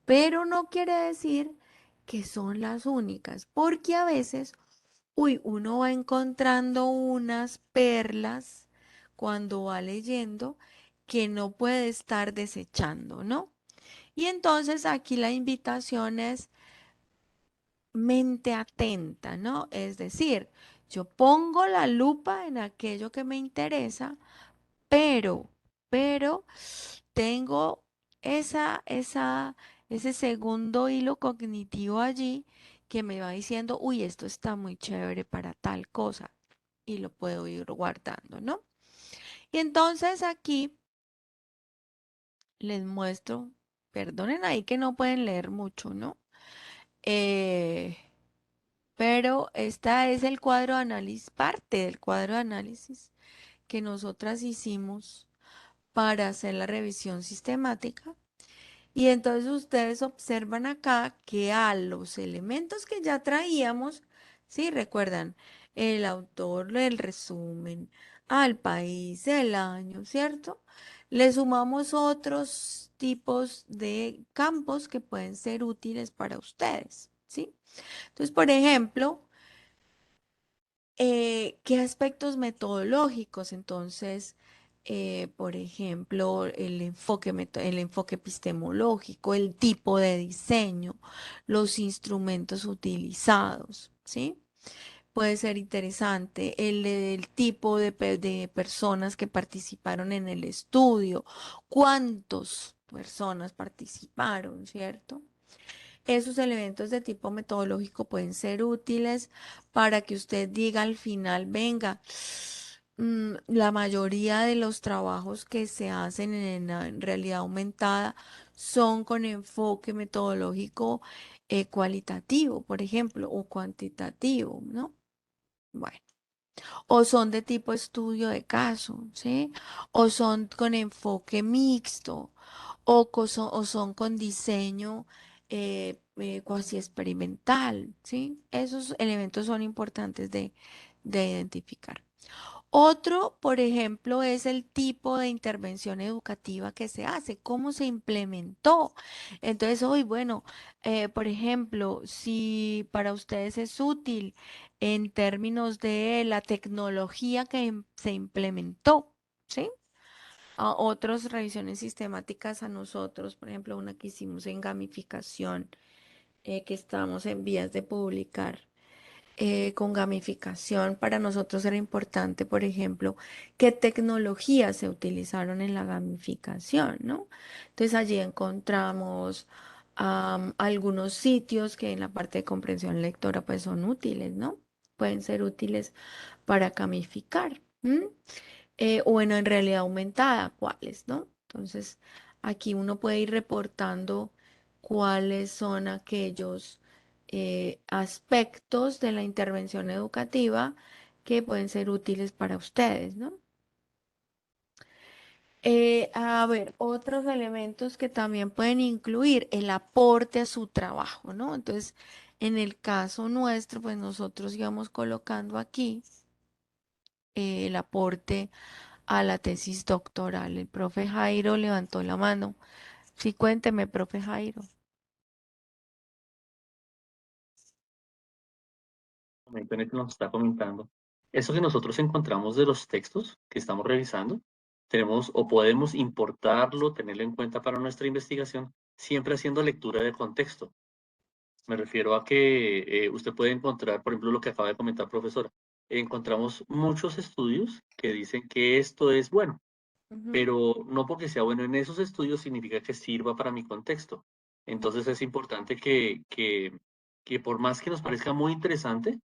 pero no quiere decir que son las únicas, porque a veces, uno va encontrando unas perlas cuando va leyendo que no puede estar desechando, ¿no? Y entonces aquí la invitación es mente atenta, ¿no? Es decir, yo pongo la lupa en aquello que me interesa, pero, pero tengo ese segundo hilo cognitivo allí que me va diciendo, uy, esto está muy chévere para tal cosa y lo puedo ir guardando, ¿no? Y entonces aquí les muestro, perdonen ahí que no pueden leer mucho, ¿no? Eh, pero esta es el cuadro de análisis, parte del cuadro de análisis que nosotras hicimos para hacer la revisión sistemática. Y entonces ustedes observan acá que a los elementos que ya traíamos, sí, recuerdan, el autor, el resumen, al país, el año, ¿cierto? Le sumamos otros tipos de campos que pueden ser útiles para ustedes, ¿sí? Entonces, por ejemplo, ¿qué aspectos metodológicos? Entonces, por ejemplo, el enfoque epistemológico, el tipo de diseño, los instrumentos utilizados, ¿sí? Puede ser interesante el tipo de personas que participaron en el estudio, cuántas personas participaron, ¿cierto? Esos elementos de tipo metodológico pueden ser útiles para que usted diga al final, venga, la mayoría de los trabajos que se hacen en realidad aumentada son con enfoque metodológico cualitativo, por ejemplo, o cuantitativo, ¿no? Bueno, o son de tipo estudio de caso, ¿sí? O son con enfoque mixto, o son con diseño cuasi experimental, ¿sí? Esos elementos son importantes de identificar. Otro, por ejemplo, es el tipo de intervención educativa que se hace, cómo se implementó. Entonces, hoy, bueno, por ejemplo, si para ustedes es útil en términos de la tecnología que se implementó, ¿sí? A otras revisiones sistemáticas a nosotros, por ejemplo, una que hicimos en gamificación, que estamos en vías de publicar con gamificación. Para nosotros era importante, por ejemplo, qué tecnologías se utilizaron en la gamificación, ¿no? Entonces allí encontramos algunos sitios que en la parte de comprensión lectora pues son útiles, ¿no? Pueden ser útiles para gamificar. O bueno, en realidad aumentada, cuáles, ¿no? Entonces, aquí uno puede ir reportando cuáles son aquellos aspectos de la intervención educativa que pueden ser útiles para ustedes, ¿no? A ver, otros elementos que también pueden incluir el aporte a su trabajo, ¿no? Entonces, en el caso nuestro, pues nosotros íbamos colocando aquí el aporte a la tesis doctoral. El profe Jairo levantó la mano. Sí, cuénteme, profe Jairo. Momento en el que nos está comentando. Eso que nosotros encontramos de los textos que estamos revisando, tenemos o podemos importarlo, tenerlo en cuenta para nuestra investigación, siempre haciendo lectura de contexto. Me refiero a que usted puede encontrar, por ejemplo, lo que acaba de comentar profesora. Encontramos muchos estudios que dicen que esto es bueno, Ujú, pero no porque sea bueno en esos estudios significa que sirva para mi contexto. Entonces es importante que por más que nos parezca muy interesante,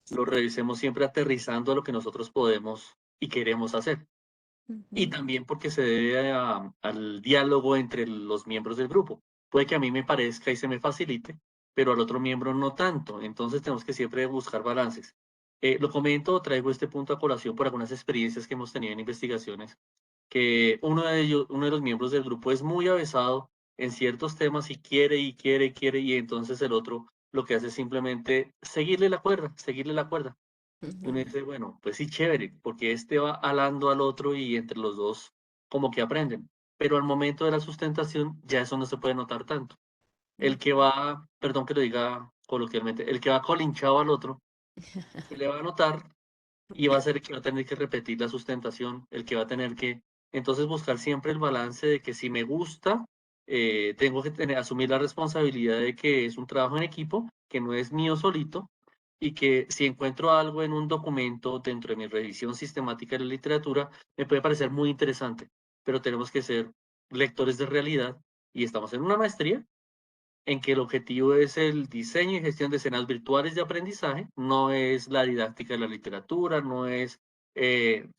lo revisemos siempre aterrizando a lo que nosotros podemos y queremos hacer. Y ujú, también porque se debe al diálogo entre los miembros del grupo. Puede que a mí me parezca y se me facilite, pero al otro miembro no tanto. Entonces tenemos que siempre buscar balances. Lo comento, traigo este punto a colación por algunas experiencias que hemos tenido en investigaciones, que uno de los miembros del grupo es muy avesado en ciertos temas y quiere y quiere y quiere, y entonces el otro lo que hace es simplemente seguirle la cuerda, seguirle la cuerda. Y uno ujú, dice, bueno, pues sí, chévere, porque este va alando al otro y entre los dos como que aprenden. Pero al momento de la sustentación ya eso no se puede notar tanto. El que ujú, va, perdón que lo diga coloquialmente, el que va colinchado al otro, se le va a notar y va a ser el que va a tener que repetir la sustentación, el que va a tener que, entonces buscar siempre el balance de que si me gusta, tengo que asumir la responsabilidad de que es un trabajo en equipo, que no es mío solito, y que si encuentro algo en un documento dentro de mi revisión sistemática de la literatura, me puede parecer muy interesante, pero tenemos que ser lectores de realidad y estamos en una maestría en que el objetivo es el diseño y gestión de escenas virtuales de aprendizaje, no es la didáctica de la literatura, no es,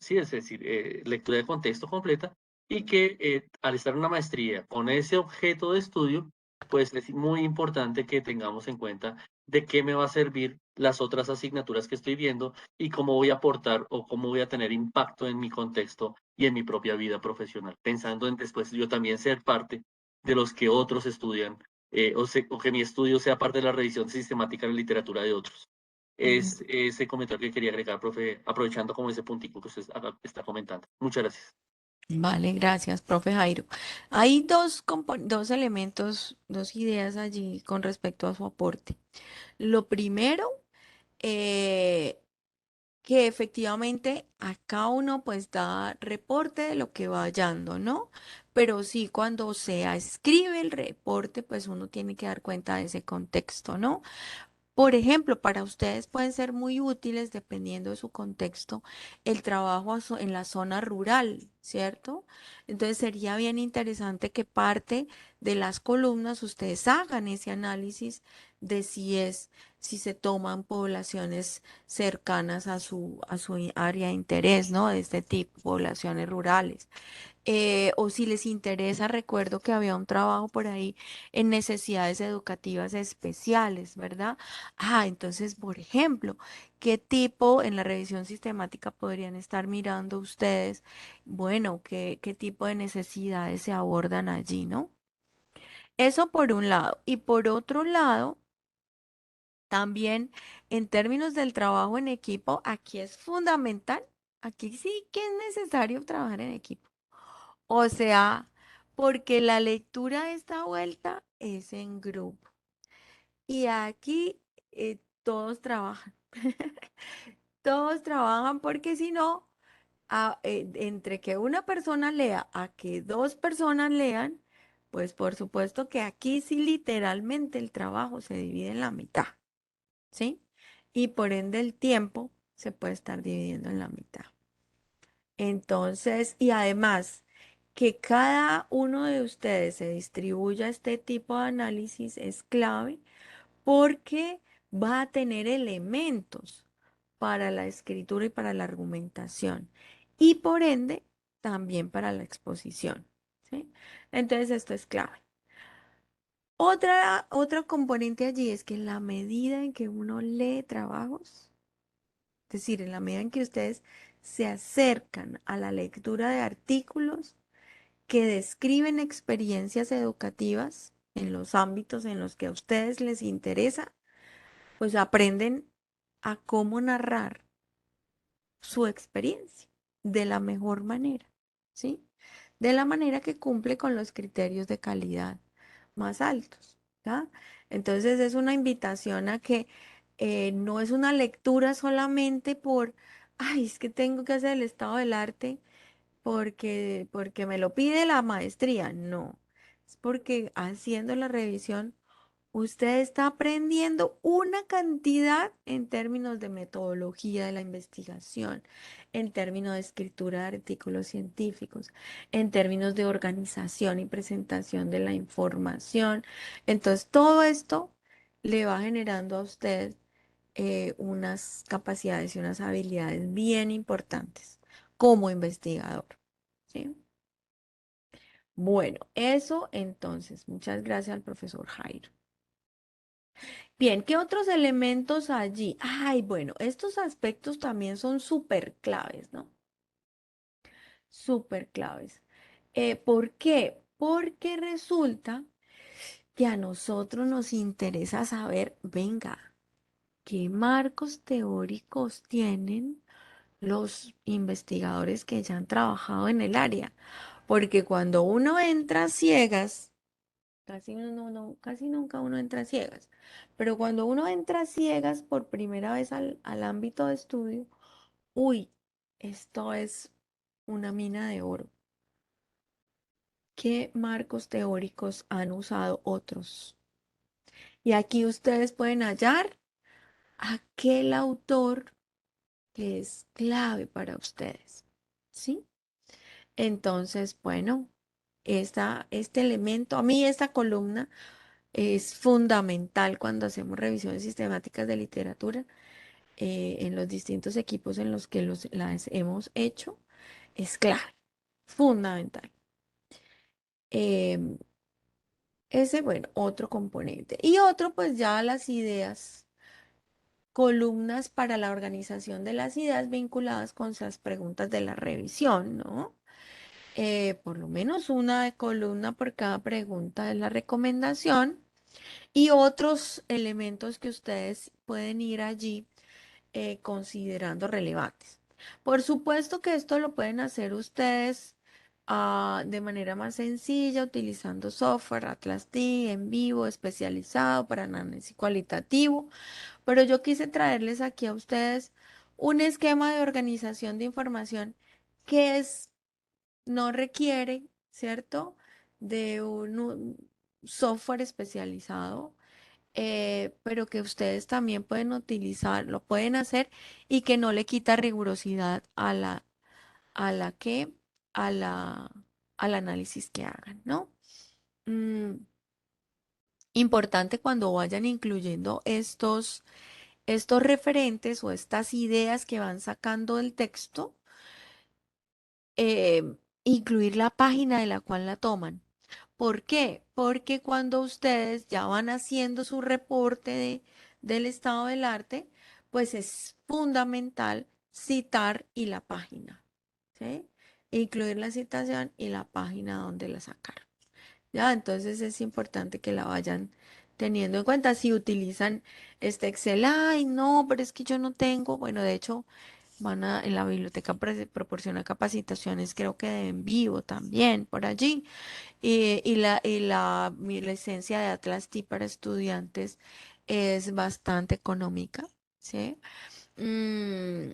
sí, es decir, lectura de contexto completa, y que al estar en una maestría con ese objeto de estudio, pues es muy importante que tengamos en cuenta de qué me va a servir las otras asignaturas que estoy viendo y cómo voy a aportar o cómo voy a tener impacto en mi contexto y en mi propia vida profesional, pensando en después yo también ser parte de los que otros estudian o que mi estudio sea parte de la revisión sistemática de la literatura de otros. ujú. Es ese comentario que quería agregar, profe, aprovechando como ese puntico que usted está comentando. Muchas gracias. Vale, gracias, profe Jairo. Hay dos elementos, dos ideas allí con respecto a su aporte. Lo primero, eh, que efectivamente acá uno pues da reporte de lo que va hallando, ¿no? Pero sí, cuando se escribe el reporte, pues uno tiene que dar cuenta de ese contexto, ¿no? Por ejemplo, para ustedes pueden ser muy útiles, dependiendo de su contexto, el trabajo en la zona rural, ¿cierto? Entonces sería bien interesante que parte de las columnas ustedes hagan ese análisis de si se toman poblaciones cercanas a su área de interés, ¿no? De este tipo, poblaciones rurales. O si les interesa, recuerdo que había un trabajo por ahí en necesidades educativas especiales, ¿verdad? Ah, entonces, por ejemplo, ¿qué tipo en la revisión sistemática podrían estar mirando ustedes? Bueno, ¿qué tipo de necesidades se abordan allí, ¿no? Eso por un lado. Y por otro lado, también en términos del trabajo en equipo, aquí es fundamental, aquí sí que es necesario trabajar en equipo. O sea, porque la lectura de esta vuelta es en grupo. Y aquí todos trabajan. Todos trabajan porque si no, entre que una persona lea a que dos personas lean, pues por supuesto que aquí sí literalmente el trabajo se divide en la mitad, ¿sí? Y por ende el tiempo se puede estar dividiendo en la mitad. Entonces, y además, que cada uno de ustedes se distribuya este tipo de análisis es clave porque va a tener elementos para la escritura y para la argumentación y por ende también para la exposición, ¿sí? Entonces, esto es clave. Otro componente allí es que en la medida en que uno lee trabajos, es decir, en la medida en que ustedes se acercan a la lectura de artículos, que describen experiencias educativas en los ámbitos en los que a ustedes les interesa, pues aprenden a cómo narrar su experiencia de la mejor manera, ¿sí? De la manera que cumple con los criterios de calidad más altos, ¿ya? Entonces es una invitación a que no es una lectura solamente por, ay, es que tengo que hacer el estado del arte porque me lo pide la maestría, no, es porque haciendo la revisión usted está aprendiendo una cantidad en términos de metodología de la investigación, en términos de escritura de artículos científicos, en términos de organización y presentación de la información. Entonces, todo esto le va generando a usted unas capacidades y unas habilidades bien importantes como investigador, ¿sí? Bueno, eso entonces. Muchas gracias al profesor Jairo. Bien, ¿qué otros elementos allí? Ay, bueno, estos aspectos también son súper claves, ¿no? Súper claves. ¿Por qué? Porque resulta que a nosotros nos interesa saber, venga, qué marcos teóricos tienen los investigadores que ya han trabajado en el área. Porque cuando uno entra a ciegas, casi nunca uno entra a ciegas. Pero cuando uno entra a ciegas por primera vez al ámbito de estudio, uy, esto es una mina de oro. ¿Qué marcos teóricos han usado otros? Y aquí ustedes pueden hallar aquel autor que es clave para ustedes. ¿Sí? Entonces, bueno, este elemento, a mí esta columna es fundamental cuando hacemos revisiones sistemáticas de literatura en los distintos equipos en los que las hemos hecho. Es clave, fundamental. Em, Ese, bueno, otro componente. Y otro, pues ya las ideas, columnas para la organización de las ideas vinculadas con las preguntas de la revisión, ¿no? Por lo menos una columna por cada pregunta de la recomendación y otros elementos que ustedes pueden ir allí considerando relevantes. Por supuesto que esto lo pueden hacer ustedes de manera más sencilla utilizando software Atlas T en vivo especializado para análisis cualitativo, pero yo quise traerles aquí a ustedes un esquema de organización de información que no requiere, ¿cierto?, de un software especializado, pero que ustedes también pueden utilizar, lo pueden hacer y que no le quita rigurosidad a la que, a la, al análisis que hagan, ¿no? Mm, Importante cuando vayan incluyendo estos referentes o estas ideas que van sacando del texto, eh, incluir la página de la cual la toman. ¿Por qué? Porque cuando ustedes ya van haciendo su reporte del estado del arte, pues es fundamental citar y la página, ¿sí? Incluir la citación y la página donde la sacaron. Ya, entonces es importante que la vayan teniendo en cuenta. Si utilizan este Excel, ay, no, pero es que yo no tengo. Bueno, de hecho, en la biblioteca proporciona capacitaciones, creo que de en vivo también por allí. Mi licencia de Atlas T para estudiantes es bastante económica, ¿sí? Mm,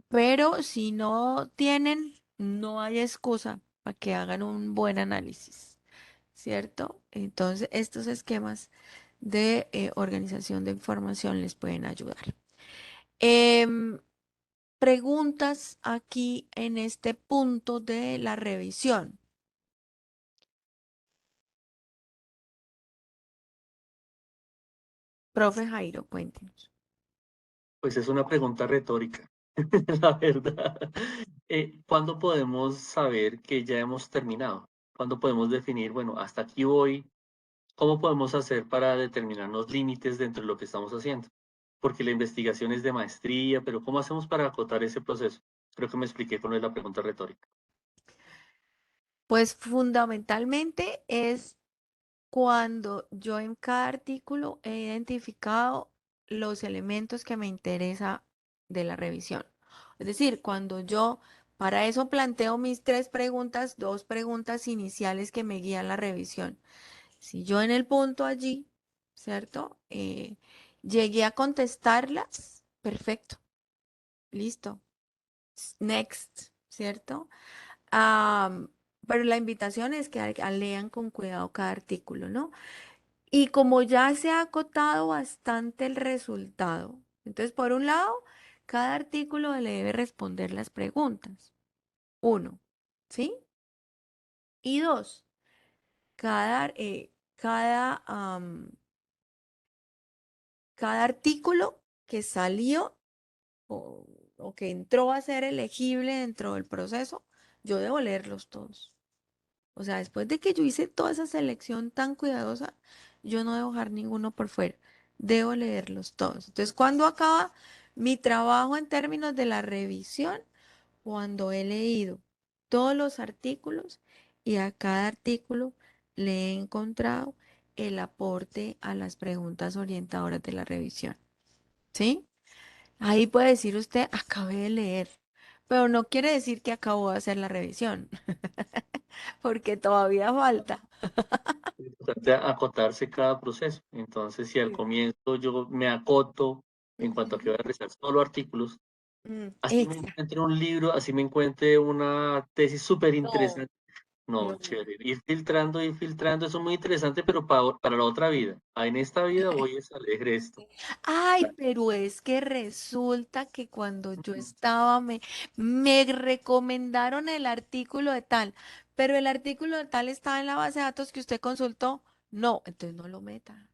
pero si no tienen, no hay excusa para que hagan un buen análisis, ¿cierto? Entonces, estos esquemas de organización de información les pueden ayudar. Em, Preguntas aquí en este punto de la revisión. Profe Jairo, cuéntenos. Pues es una pregunta retórica, la verdad. ¿Cuándo podemos saber que ya hemos terminado? ¿Cuándo podemos definir, bueno, hasta aquí voy? ¿Cómo podemos hacer para determinar los límites dentro de lo que estamos haciendo? Porque la investigación es de maestría, pero ¿cómo hacemos para acotar ese proceso? Creo que me expliqué con lo de la pregunta retórica. Pues fundamentalmente es cuando yo en cada artículo he identificado los elementos que me interesa de la revisión. Es decir, cuando yo para eso planteo mis tres preguntas, dos preguntas iniciales que me guían la revisión. Si yo en el punto allí, ¿cierto? Llegué a contestarlas, perfecto, listo. Next, ¿cierto? Am, pero la invitación es que lean con cuidado cada artículo, ¿no? Y como ya se ha acotado bastante el resultado, entonces por un lado, cada artículo le debe responder las preguntas. Uno, ¿sí? Y dos, cada artículo que salió o, o que entró a ser elegible dentro del proceso, yo debo leerlos todos. O sea, después de que yo hice toda esa selección tan cuidadosa, yo no debo dejar ninguno por fuera. Debo leerlos todos. Entonces, ¿cuándo acaba mi trabajo en términos de la revisión? Cuando he leído todos los artículos y a cada artículo le he encontrado el aporte a las preguntas orientadoras de la revisión. ¿Sí? Ahí puede decir usted, acabé de leer, pero no quiere decir que acabó de hacer la revisión, porque todavía falta. Es importante acotarse cada proceso. Entonces, si al Sí. comienzo yo me acoto en cuanto a que Ujú. voy a realizar solo artículos, así me Exacto. encuentre un libro, así me encuentre una tesis súper No, interesante. No, no. chévere. Ir filtrando, eso es muy interesante, pero para la otra vida. Ah, en esta vida voy a leer esto. Ay, pero es que resulta que cuando yo estaba, me recomendaron el artículo de tal, pero el artículo de tal estaba en la base de datos que usted consultó. No, entonces no lo meta.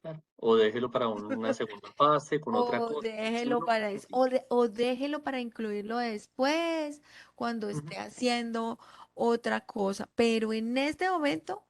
Claro. O déjelo para una segunda fase con otra O cosa. Sí, déjelo uno, para o déjelo para incluirlo después, cuando ujú. esté haciendo otra cosa. Pero en este momento,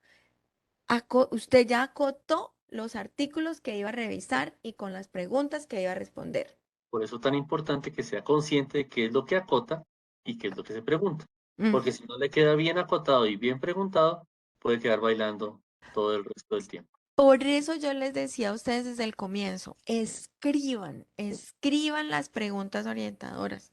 usted ya acotó los artículos que iba a revisar y con las preguntas que iba a responder. Por eso es tan importante que sea consciente de qué es lo que acota y qué es lo que se pregunta. Porque si no le queda bien acotado y bien preguntado, puede quedar bailando todo el resto del tiempo. Por eso yo les decía a ustedes desde el comienzo, escriban las preguntas orientadoras,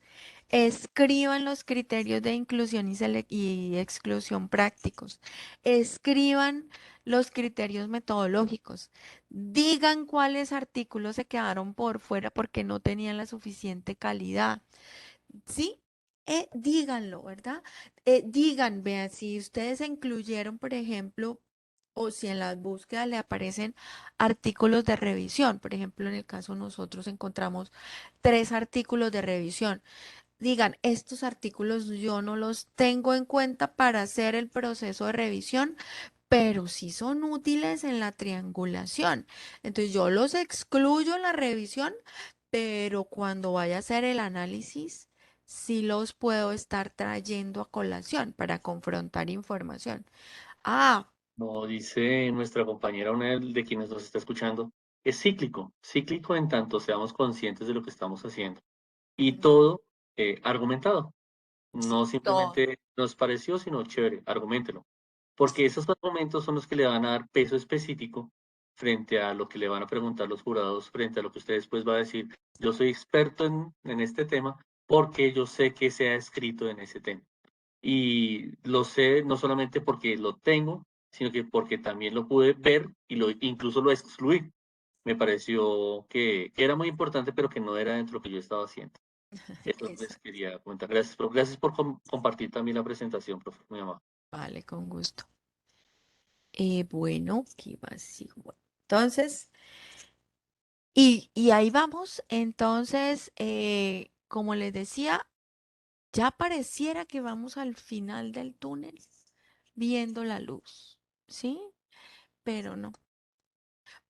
escriban los criterios de inclusión y exclusión prácticos, escriban los criterios metodológicos, digan cuáles artículos se quedaron por fuera porque no tenían la suficiente calidad. Sí, díganlo, ¿verdad? Digan, vean, si ustedes incluyeron, por ejemplo, o si en las búsquedas le aparecen artículos de revisión, por ejemplo, en el caso nosotros encontramos tres artículos de revisión. Digan, estos artículos yo no los tengo en cuenta para hacer el proceso de revisión, pero sí son útiles en la triangulación. Entonces yo los excluyo en la revisión, pero cuando vaya a hacer el análisis, sí los puedo estar trayendo a colación para confrontar información. Ah, Como dice nuestra compañera, una de quienes nos está escuchando, es cíclico, cíclico en tanto seamos conscientes de lo que estamos haciendo. Y mm, todo argumentado. No sí, todo. simplemente nos pareció, sino chévere, argumentelo. Porque esos argumentos son los que le van a dar peso específico frente a lo que le van a preguntar los jurados, frente a lo que usted después va a decir, yo soy experto en este tema porque yo sé que se ha escrito en ese tema. Y lo sé no solamente porque lo tengo, sino que porque también lo pude ver y incluso lo excluí. Me pareció que era muy importante, pero que no era dentro de lo que yo estaba haciendo. Eso Eso. les quería comentar. Gracias por compartir también la presentación, profe. Muy amable. Vale, con gusto. Bueno, ¿qué más? Sí, bueno. Entonces, y ahí vamos. Entonces, como les decía, ya pareciera que vamos al final del túnel viendo la luz, ¿sí? Pero no,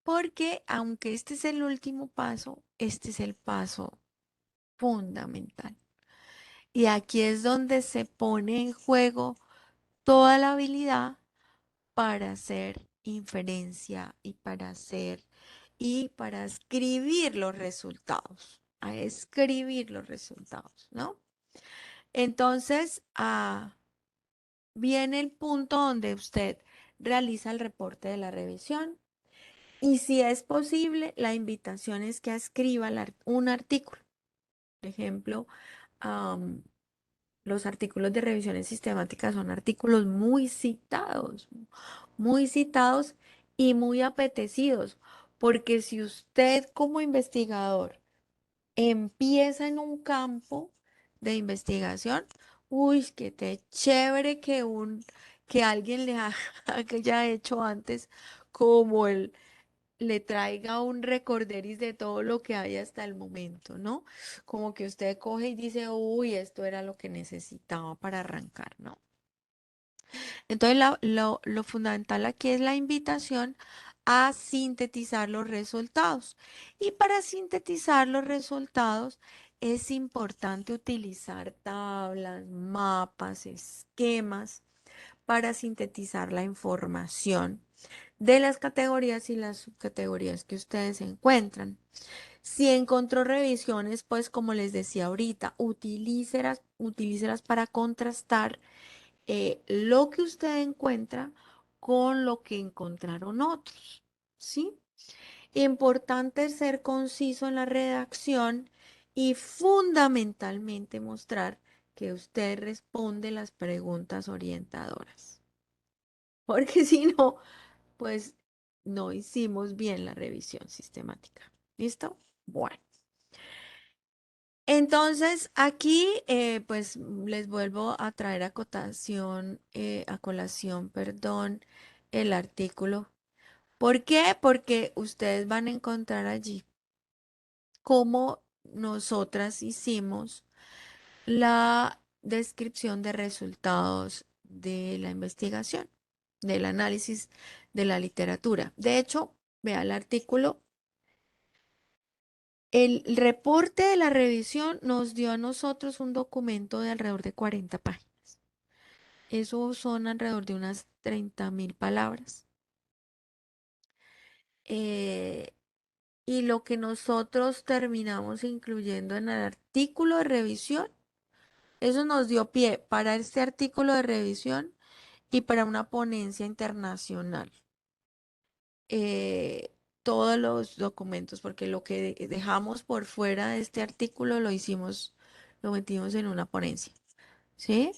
porque aunque este es el último paso, este es el paso fundamental. Y aquí es donde se pone en juego toda la habilidad para hacer inferencia y para escribir los resultados, a escribir los resultados, ¿no? Entonces, viene el punto donde usted realiza el reporte de la revisión y si es posible, la invitación es que escriba un artículo. Por ejemplo, am, los artículos de revisiones sistemáticas son artículos muy citados y muy apetecidos, porque si usted como investigador empieza en un campo de investigación, uy, que te chévere que alguien que haya hecho antes como le traiga un recorderis de todo lo que hay hasta el momento, ¿no? Como que usted coge y dice, uy, esto era lo que necesitaba para arrancar, ¿no? Entonces, lo fundamental aquí es la invitación a sintetizar los resultados. Y para sintetizar los resultados es importante utilizar tablas, mapas, esquemas para sintetizar la información de las categorías y las subcategorías que ustedes encuentran. Si encontró revisiones, pues como les decía ahorita, utilícelas para contrastar lo que usted encuentra con lo que encontraron otros, ¿sí? Importante ser conciso en la redacción y fundamentalmente mostrar que usted responde las preguntas orientadoras, porque si no, pues no hicimos bien la revisión sistemática. ¿Listo? Bueno. Entonces, aquí, pues les vuelvo a traer a colación, perdón, el artículo. ¿Por qué? Porque ustedes van a encontrar allí cómo nosotras hicimos la descripción de resultados de la investigación, del análisis de la literatura. De hecho, vea el artículo. El reporte de la revisión nos dio a nosotros un documento de alrededor de 40 páginas. Eso son alrededor de unas 30.000 palabras. Eh, y lo que nosotros terminamos incluyendo en el artículo de revisión, eso nos dio pie para este artículo de revisión y para una ponencia internacional. eh, Todos los documentos, porque lo que dejamos por fuera de este artículo lo metimos en una ponencia, ¿sí?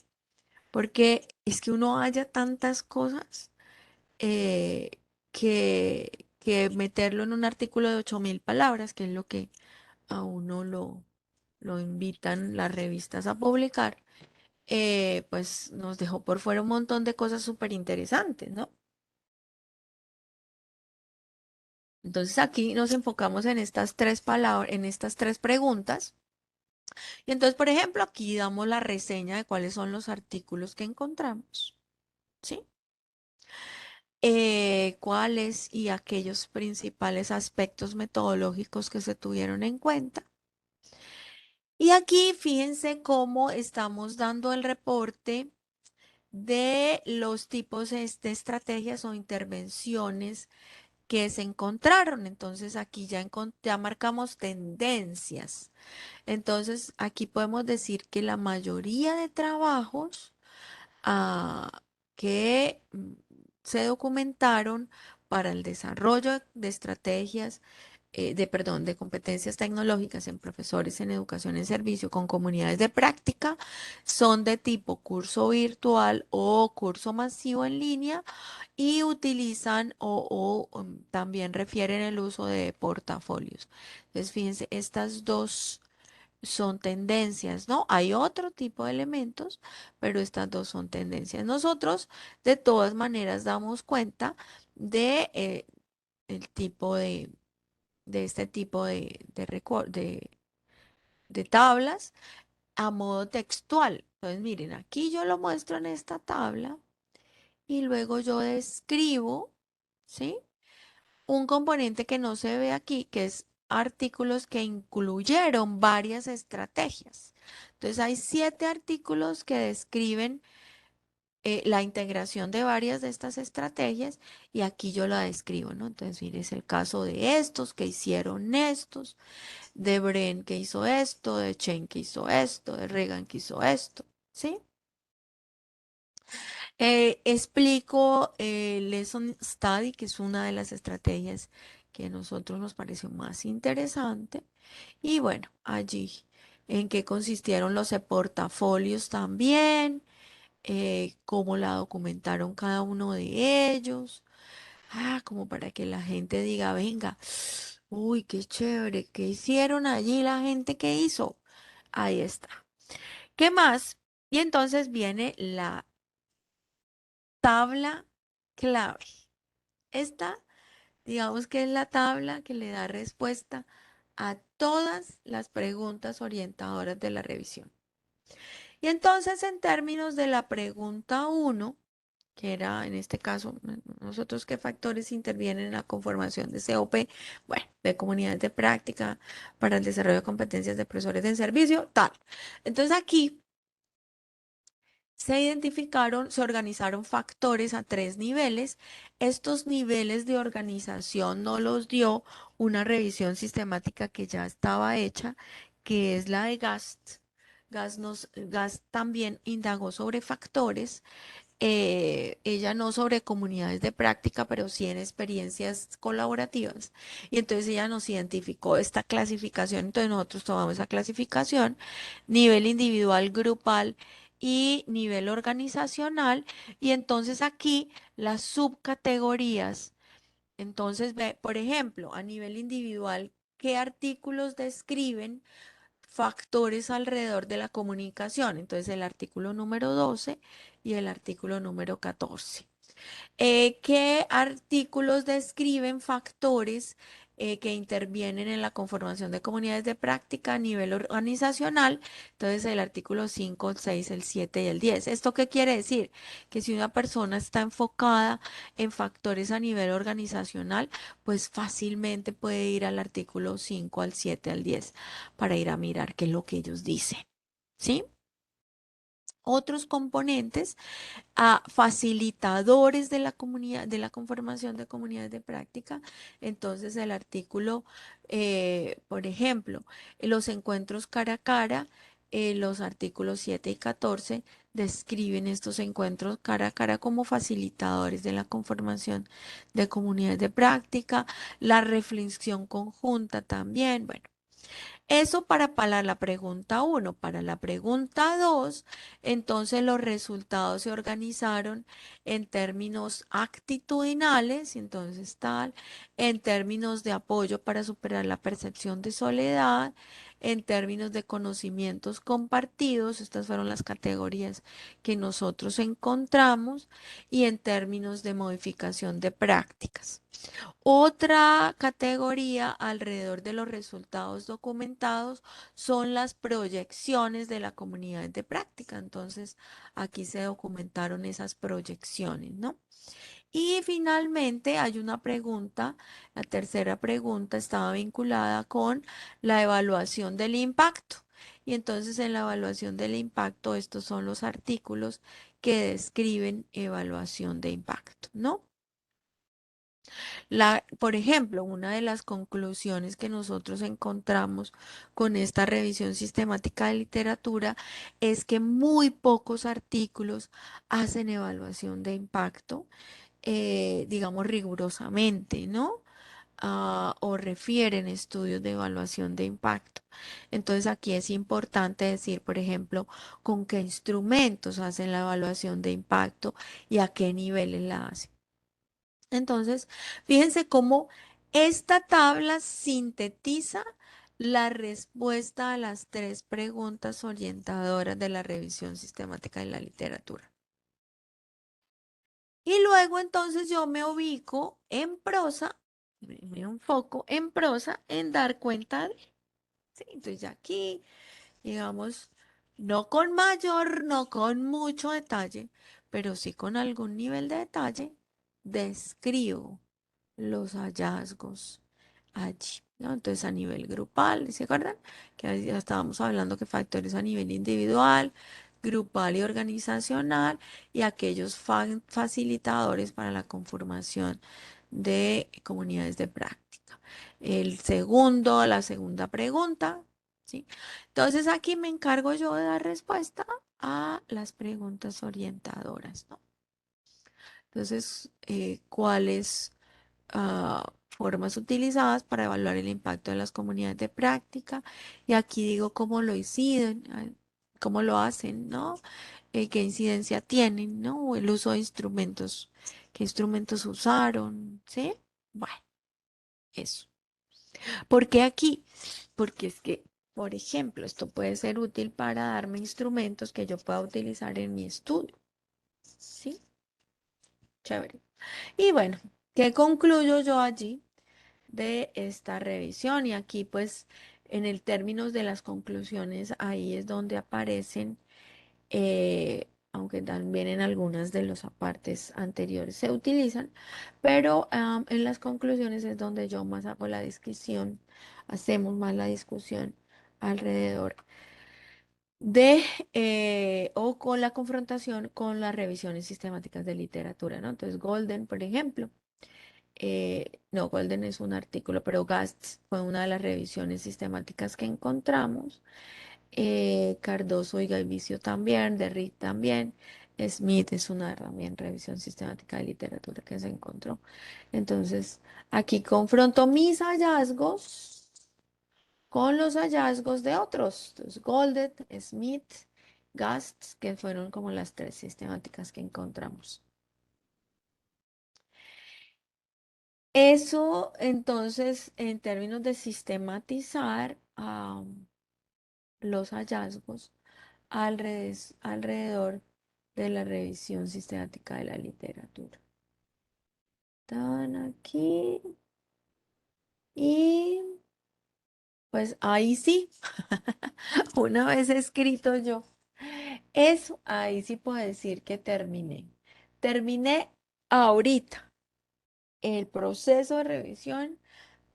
Porque es que uno haya tantas cosas eh, que meterlo en un artículo de 8.000 palabras, que es lo que a uno lo invitan las revistas a publicar, pues nos dejó por fuera un montón de cosas súper interesantes, ¿no? Entonces aquí nos enfocamos en estas tres palabras, en estas tres preguntas. Y entonces, por ejemplo, aquí damos la reseña de cuáles son los artículos que encontramos, ¿sí? Cuáles y aquellos principales aspectos metodológicos que se tuvieron en cuenta. Y aquí fíjense cómo estamos dando el reporte de los tipos de estrategias o intervenciones que se encontraron. Entonces aquí ya marcamos tendencias. Entonces aquí podemos decir que la mayoría de trabajos ah, que se documentaron para el desarrollo de estrategias, perdón, de competencias tecnológicas en profesores en educación en servicio con comunidades de práctica, son de tipo curso virtual o curso masivo en línea y utilizan también refieren el uso de portafolios. Entonces, fíjense, estas dos son tendencias, ¿no? Hay otro tipo de elementos, pero estas dos son tendencias. Nosotros, de todas maneras, damos cuenta de el tipo de este tipo de tablas a modo textual. Entonces, miren, aquí yo lo muestro en esta tabla y luego yo describo, ¿sí? Un componente que no se ve aquí, que es artículos que incluyeron varias estrategias. Entonces hay 7 artículos que describen la integración de varias de estas estrategias y aquí yo la describo, ¿no? Entonces, mire, es el caso de estos que hicieron estos, de Bren que hizo esto, de Chen que hizo esto, de Reagan que hizo esto, ¿sí? Explico el Lesson Study, que es una de las estrategias que a nosotros nos pareció más interesante. Y bueno, allí en qué consistieron los portafolios también, cómo la documentaron cada uno de ellos. Como para que la gente diga, venga, uy, qué chévere, ¿qué hicieron allí la gente que hizo? Ahí está. ¿Qué más? Y entonces viene la tabla clave. Esta, digamos que es la tabla que le da respuesta a todas las preguntas orientadoras de la revisión. Y entonces, en términos de la pregunta uno, que era en este caso, nosotros qué factores intervienen en la conformación de COP, bueno, de comunidades de práctica para el desarrollo de competencias de profesores en servicio, tal. Entonces aquí se identificaron, se organizaron factores a 3 niveles. Estos niveles de organización no los dio una revisión sistemática que ya estaba hecha, que es la de GAST. GAST también indagó sobre factores, ella no sobre comunidades de práctica, pero sí en experiencias colaborativas. Y entonces ella nos identificó esta clasificación, entonces nosotros tomamos esa clasificación, nivel individual, grupal y nivel organizacional. Y entonces aquí las subcategorías, entonces ve, por ejemplo, a nivel individual, ¿qué artículos describen factores alrededor de la comunicación? Entonces, el artículo número 12 y el artículo número 14. ¿Qué artículos describen factores que intervienen en la conformación de comunidades de práctica a nivel organizacional? Entonces, el artículo 5, el 6, el 7 y el 10. ¿Esto qué quiere decir? Que si una persona está enfocada en factores a nivel organizacional, pues fácilmente puede ir al artículo 5, al 7, al 10 para ir a mirar qué es lo que ellos dicen. ¿Sí? Otros componentes a facilitadores de la comunidad, de la conformación de comunidades de práctica. Entonces, el artículo, por ejemplo, los encuentros cara a cara, los artículos 7 y 14 describen estos encuentros cara a cara como facilitadores de la conformación de comunidades de práctica, la reflexión conjunta también. Bueno, eso para la pregunta uno. Para la pregunta 2, entonces los resultados se organizaron en términos actitudinales, entonces tal, en términos de apoyo para superar la percepción de soledad, en términos de conocimientos compartidos, estas fueron las categorías que nosotros encontramos, y en términos de modificación de prácticas. Otra categoría alrededor de los resultados documentados son las proyecciones de la comunidad de práctica. Entonces, aquí se documentaron esas proyecciones, ¿no? Y finalmente hay una pregunta, la tercera pregunta estaba vinculada con la evaluación del impacto. Y entonces en la evaluación del impacto, estos son los artículos que describen evaluación de impacto, ¿no? Por ejemplo, una de las conclusiones que nosotros encontramos con esta revisión sistemática de literatura es que muy pocos artículos hacen evaluación de impacto, digamos rigurosamente, ¿no? O refieren estudios de evaluación de impacto. Entonces aquí es importante decir, por ejemplo, con qué instrumentos hacen la evaluación de impacto y a qué niveles la hacen. Entonces, fíjense cómo esta tabla sintetiza la respuesta a las 3 preguntas orientadoras de la revisión sistemática de la literatura. Y luego entonces yo me ubico en prosa, me enfoco en prosa en dar cuenta de, ¿sí? Entonces ya aquí, digamos, no con mayor, no con mucho detalle, pero sí con algún nivel de detalle, describo los hallazgos allí, ¿no? Entonces a nivel grupal, ¿se acuerdan? Que ahí ya estábamos hablando que factores a nivel individual, grupal y organizacional, y aquellos facilitadores para la conformación de comunidades de práctica. La segunda pregunta, ¿sí? Entonces aquí me encargo yo de dar respuesta a las preguntas orientadoras, ¿no? Entonces, ¿cuáles? formas utilizadas para evaluar el impacto de las comunidades de práctica. Y aquí digo cómo lo hicieron, cómo lo hacen, ¿no? Qué incidencia tienen, ¿no? El uso de instrumentos, qué instrumentos usaron, ¿sí? Bueno, eso. ¿Por qué aquí? Porque es que, por ejemplo, esto puede ser útil para darme instrumentos que yo pueda utilizar en mi estudio, ¿sí? Chévere. Y bueno, ¿qué concluyo yo allí de esta revisión? Y aquí, pues, en el términos de las conclusiones, ahí es donde aparecen, aunque también en algunas de los apartes anteriores se utilizan, pero en las conclusiones es donde yo más hago la discusión, hacemos más la discusión alrededor de o con la confrontación con las revisiones sistemáticas de literatura, ¿no? Entonces, Golden, por ejemplo, no, Golden es un artículo, pero Gast fue una de las revisiones sistemáticas que encontramos. Cardoso y Gavicio también, Derrit también. Smith es una también revisión sistemática de literatura que se encontró. Entonces, aquí confronto mis hallazgos con los hallazgos de otros. Entonces, Golden, Smith, Gast, que fueron como las tres sistemáticas que encontramos. Eso, entonces, en términos de sistematizar los hallazgos alrededor de la revisión sistemática de la literatura. Están aquí y pues ahí sí, una vez escrito yo eso, ahí sí puedo decir que terminé. Terminé ahorita el proceso de revisión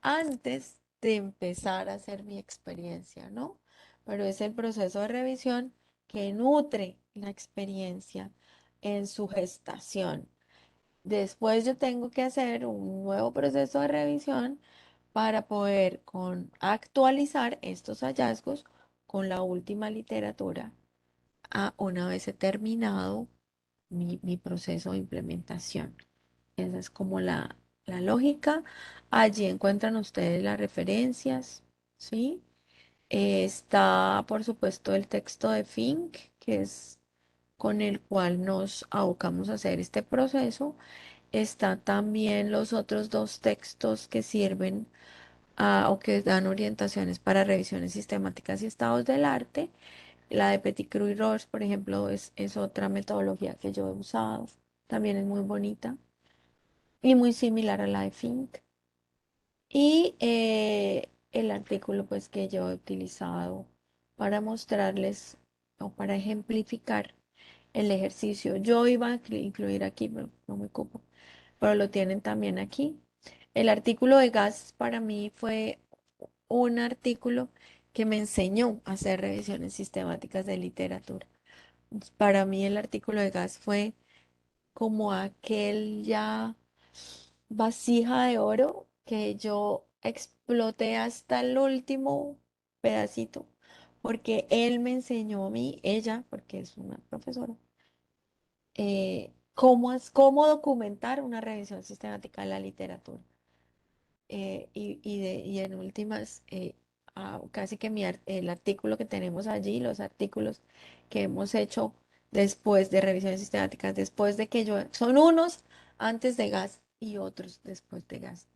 antes de empezar a hacer mi experiencia, ¿no? Pero es el proceso de revisión que nutre la experiencia en su gestación. Después yo tengo que hacer un nuevo proceso de revisión para poder actualizar estos hallazgos con la última literatura una vez he terminado mi proceso de implementación. Esa es como la lógica. Allí encuentran ustedes las referencias, ¿sí? Está, por supuesto, el texto de Fink, que es con el cual nos abocamos a hacer este proceso. Está también los otros dos textos que sirven o que dan orientaciones para revisiones sistemáticas y estados del arte. La de Pettigrew y Roche, por ejemplo, es otra metodología que yo he usado. También es muy bonita y muy similar a la de Fink. Y el artículo pues que yo he utilizado para mostrarles o para ejemplificar el ejercicio. Yo iba a incluir aquí, pero no me cupo, pero lo tienen también aquí. El artículo de Gas para mí fue un artículo que me enseñó a hacer revisiones sistemáticas de literatura. Para mí el artículo de Gas fue como aquel ya vasija de oro que yo exploté hasta el último pedacito, porque él me enseñó a mí, ella, porque es una profesora, cómo documentar una revisión sistemática de la literatura. Y en últimas, casi que el artículo que tenemos allí, los artículos que hemos hecho después de revisiones sistemáticas, después de que son unos antes de gas y otros después de gas.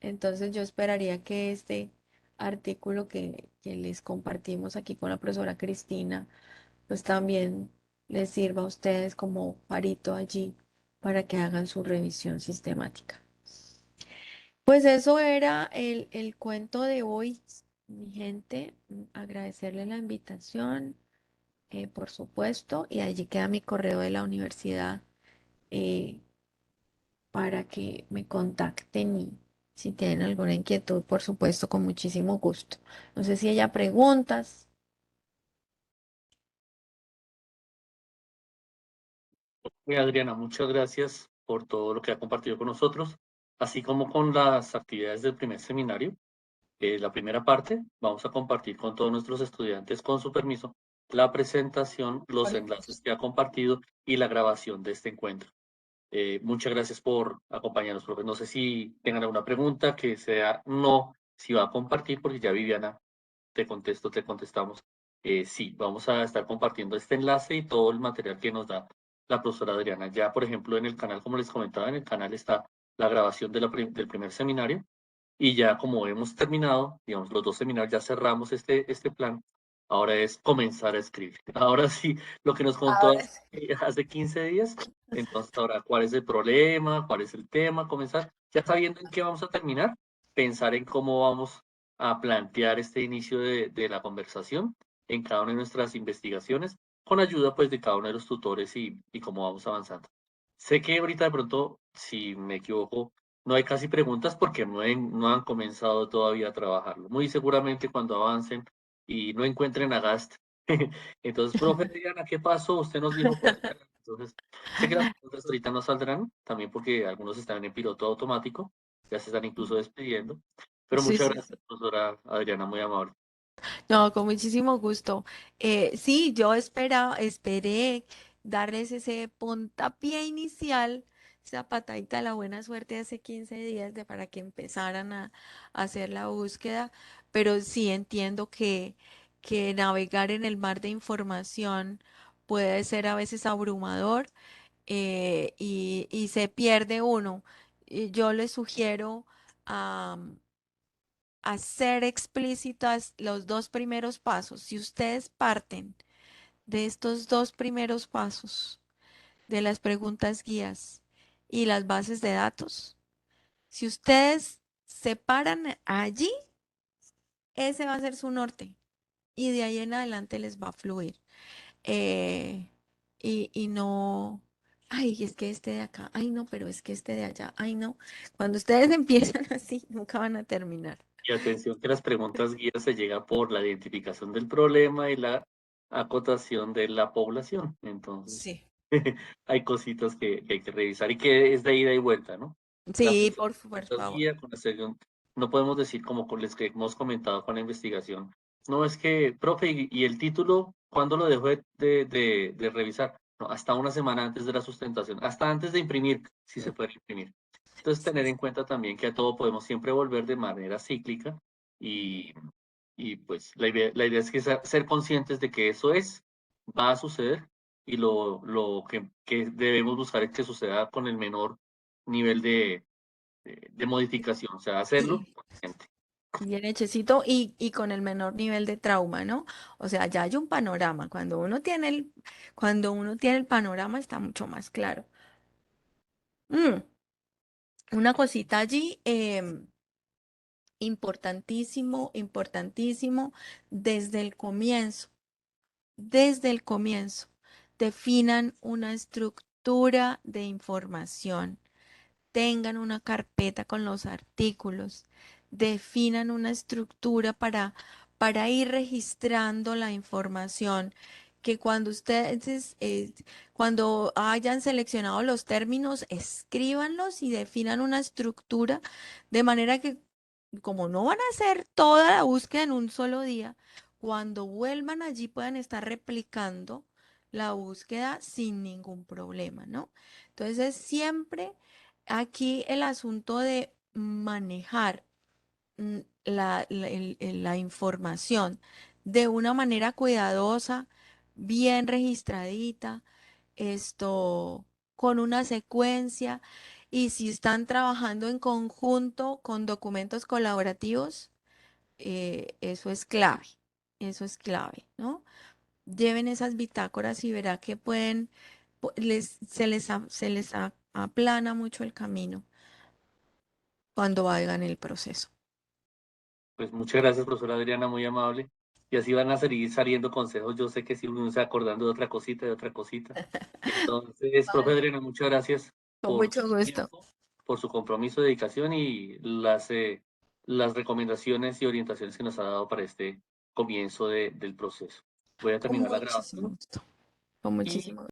Entonces yo esperaría que este artículo que les compartimos aquí con la profesora Cristina, pues también les sirva a ustedes como parito allí para que hagan su revisión sistemática. Pues eso era el cuento de hoy, mi gente. Agradecerle la invitación, por supuesto, y allí queda mi correo de la universidad eh, para que me contacten y si tienen alguna inquietud, por supuesto, con muchísimo gusto. No sé si haya preguntas. Adriana, muchas gracias por todo lo que ha compartido con nosotros, así como con las actividades del primer seminario. La primera parte, vamos a compartir con todos nuestros estudiantes, con su permiso, la presentación, los Por enlaces supuesto. que ha compartido y la grabación de este encuentro. Muchas gracias por acompañarnos, profe. No sé si tengan alguna pregunta que sea no, si va a compartir, porque ya Viviana te contesto, te contestamos. Sí, vamos a estar compartiendo este enlace y todo el material que nos da la profesora Adriana. Ya, por ejemplo, en el canal, como les comentaba, en el canal está la grabación de del primer seminario y ya como hemos terminado, digamos, los dos seminarios, ya cerramos este plan, ahora es comenzar a escribir. Ahora sí, lo que nos contó Ahora hace, sí. hace 15 días, entonces ahora, ¿cuál es el problema? ¿Cuál es el tema? Comenzar, ya sabiendo en qué vamos a terminar, pensar en cómo vamos a plantear este inicio de la conversación en cada una de nuestras investigaciones, con ayuda pues de cada uno de los tutores y cómo vamos avanzando. Sé que ahorita de pronto, si me equivoco, no hay casi preguntas porque no han comenzado todavía a trabajarlo. Muy seguramente cuando avancen y no encuentren a Gast. Entonces, profe Diana, ¿qué pasó? Usted nos dijo por acá. Entonces, sé que las preguntas ahorita no saldrán, también porque algunos están en piloto automático, ya se están incluso despidiendo. Pero Sí, muchas sí, gracias, profesora Adriana, muy amable. no, con muchísimo gusto. Sí, esperé darles ese puntapié inicial, esa patadita de la buena suerte hace 15 días para que empezaran a hacer la búsqueda, pero sí entiendo que navegar en el mar de información puede ser a veces abrumador, y se pierde uno. Y yo les sugiero hacer explícitas los dos primeros pasos. Si ustedes parten de estos dos primeros pasos, de las preguntas guías y las bases de datos, si ustedes se paran allí, ese va a ser su norte y de ahí en adelante les va a fluir. Eh, y no, ay, es que este de acá, ay, no, pero es que este de allá, ay, no. Cuando ustedes empiezan así, nunca van a terminar. Y atención que las preguntas guías se llega por la identificación del problema y la acotación de la población. Entonces, Sí. hay cositas que hay que revisar y que es de ida y vuelta, ¿no? La Sí, función por de preguntas favor. guía con la sección, no podemos decir como con les que hemos comentado con la investigación. No es que, profe, y el título, ¿cuándo lo dejo de revisar? No, hasta una semana antes de la sustentación, hasta antes de imprimir, si se puede imprimir. Entonces, tener en cuenta también que a todo podemos siempre volver de manera cíclica y, y pues la idea es que ser conscientes de que eso va a suceder y lo que debemos buscar es que suceda con el menor nivel de modificación, o sea, hacerlo Y consciente. bien hechecito y con el menor nivel de trauma, ¿no? O sea, ya hay un panorama. Cuando uno tiene el panorama está mucho más claro. Mm, una cosita allí, importantísimo, importantísimo, desde el comienzo, desde el comienzo, definan una estructura de información. Tengan una carpeta con los artículos, definan una estructura para ir registrando la información, que cuando ustedes, cuando hayan seleccionado los términos, escríbanlos y definan una estructura de manera que, como no van a hacer toda la búsqueda en un solo día, cuando vuelvan allí puedan estar replicando la búsqueda sin ningún problema, ¿no? Entonces, siempre aquí el asunto de manejar la información de una manera cuidadosa, bien registradita, esto con una secuencia, y si están trabajando en conjunto con documentos colaborativos, eso es clave, ¿no? Lleven esas bitácoras y verá que se les aplana mucho el camino cuando vayan el proceso. Pues muchas gracias, profesora Adriana, muy amable. Y así van a seguir saliendo consejos. Yo sé que si uno se va acordando de otra cosita, de otra cosita. Entonces, profe Vale. Adriana, muchas gracias Con por mucho su gusto. tiempo, por su compromiso, dedicación y las recomendaciones y orientaciones que nos ha dado para este comienzo del proceso. Voy a Con terminar la muchísimo grabación gusto. Con y muchísimo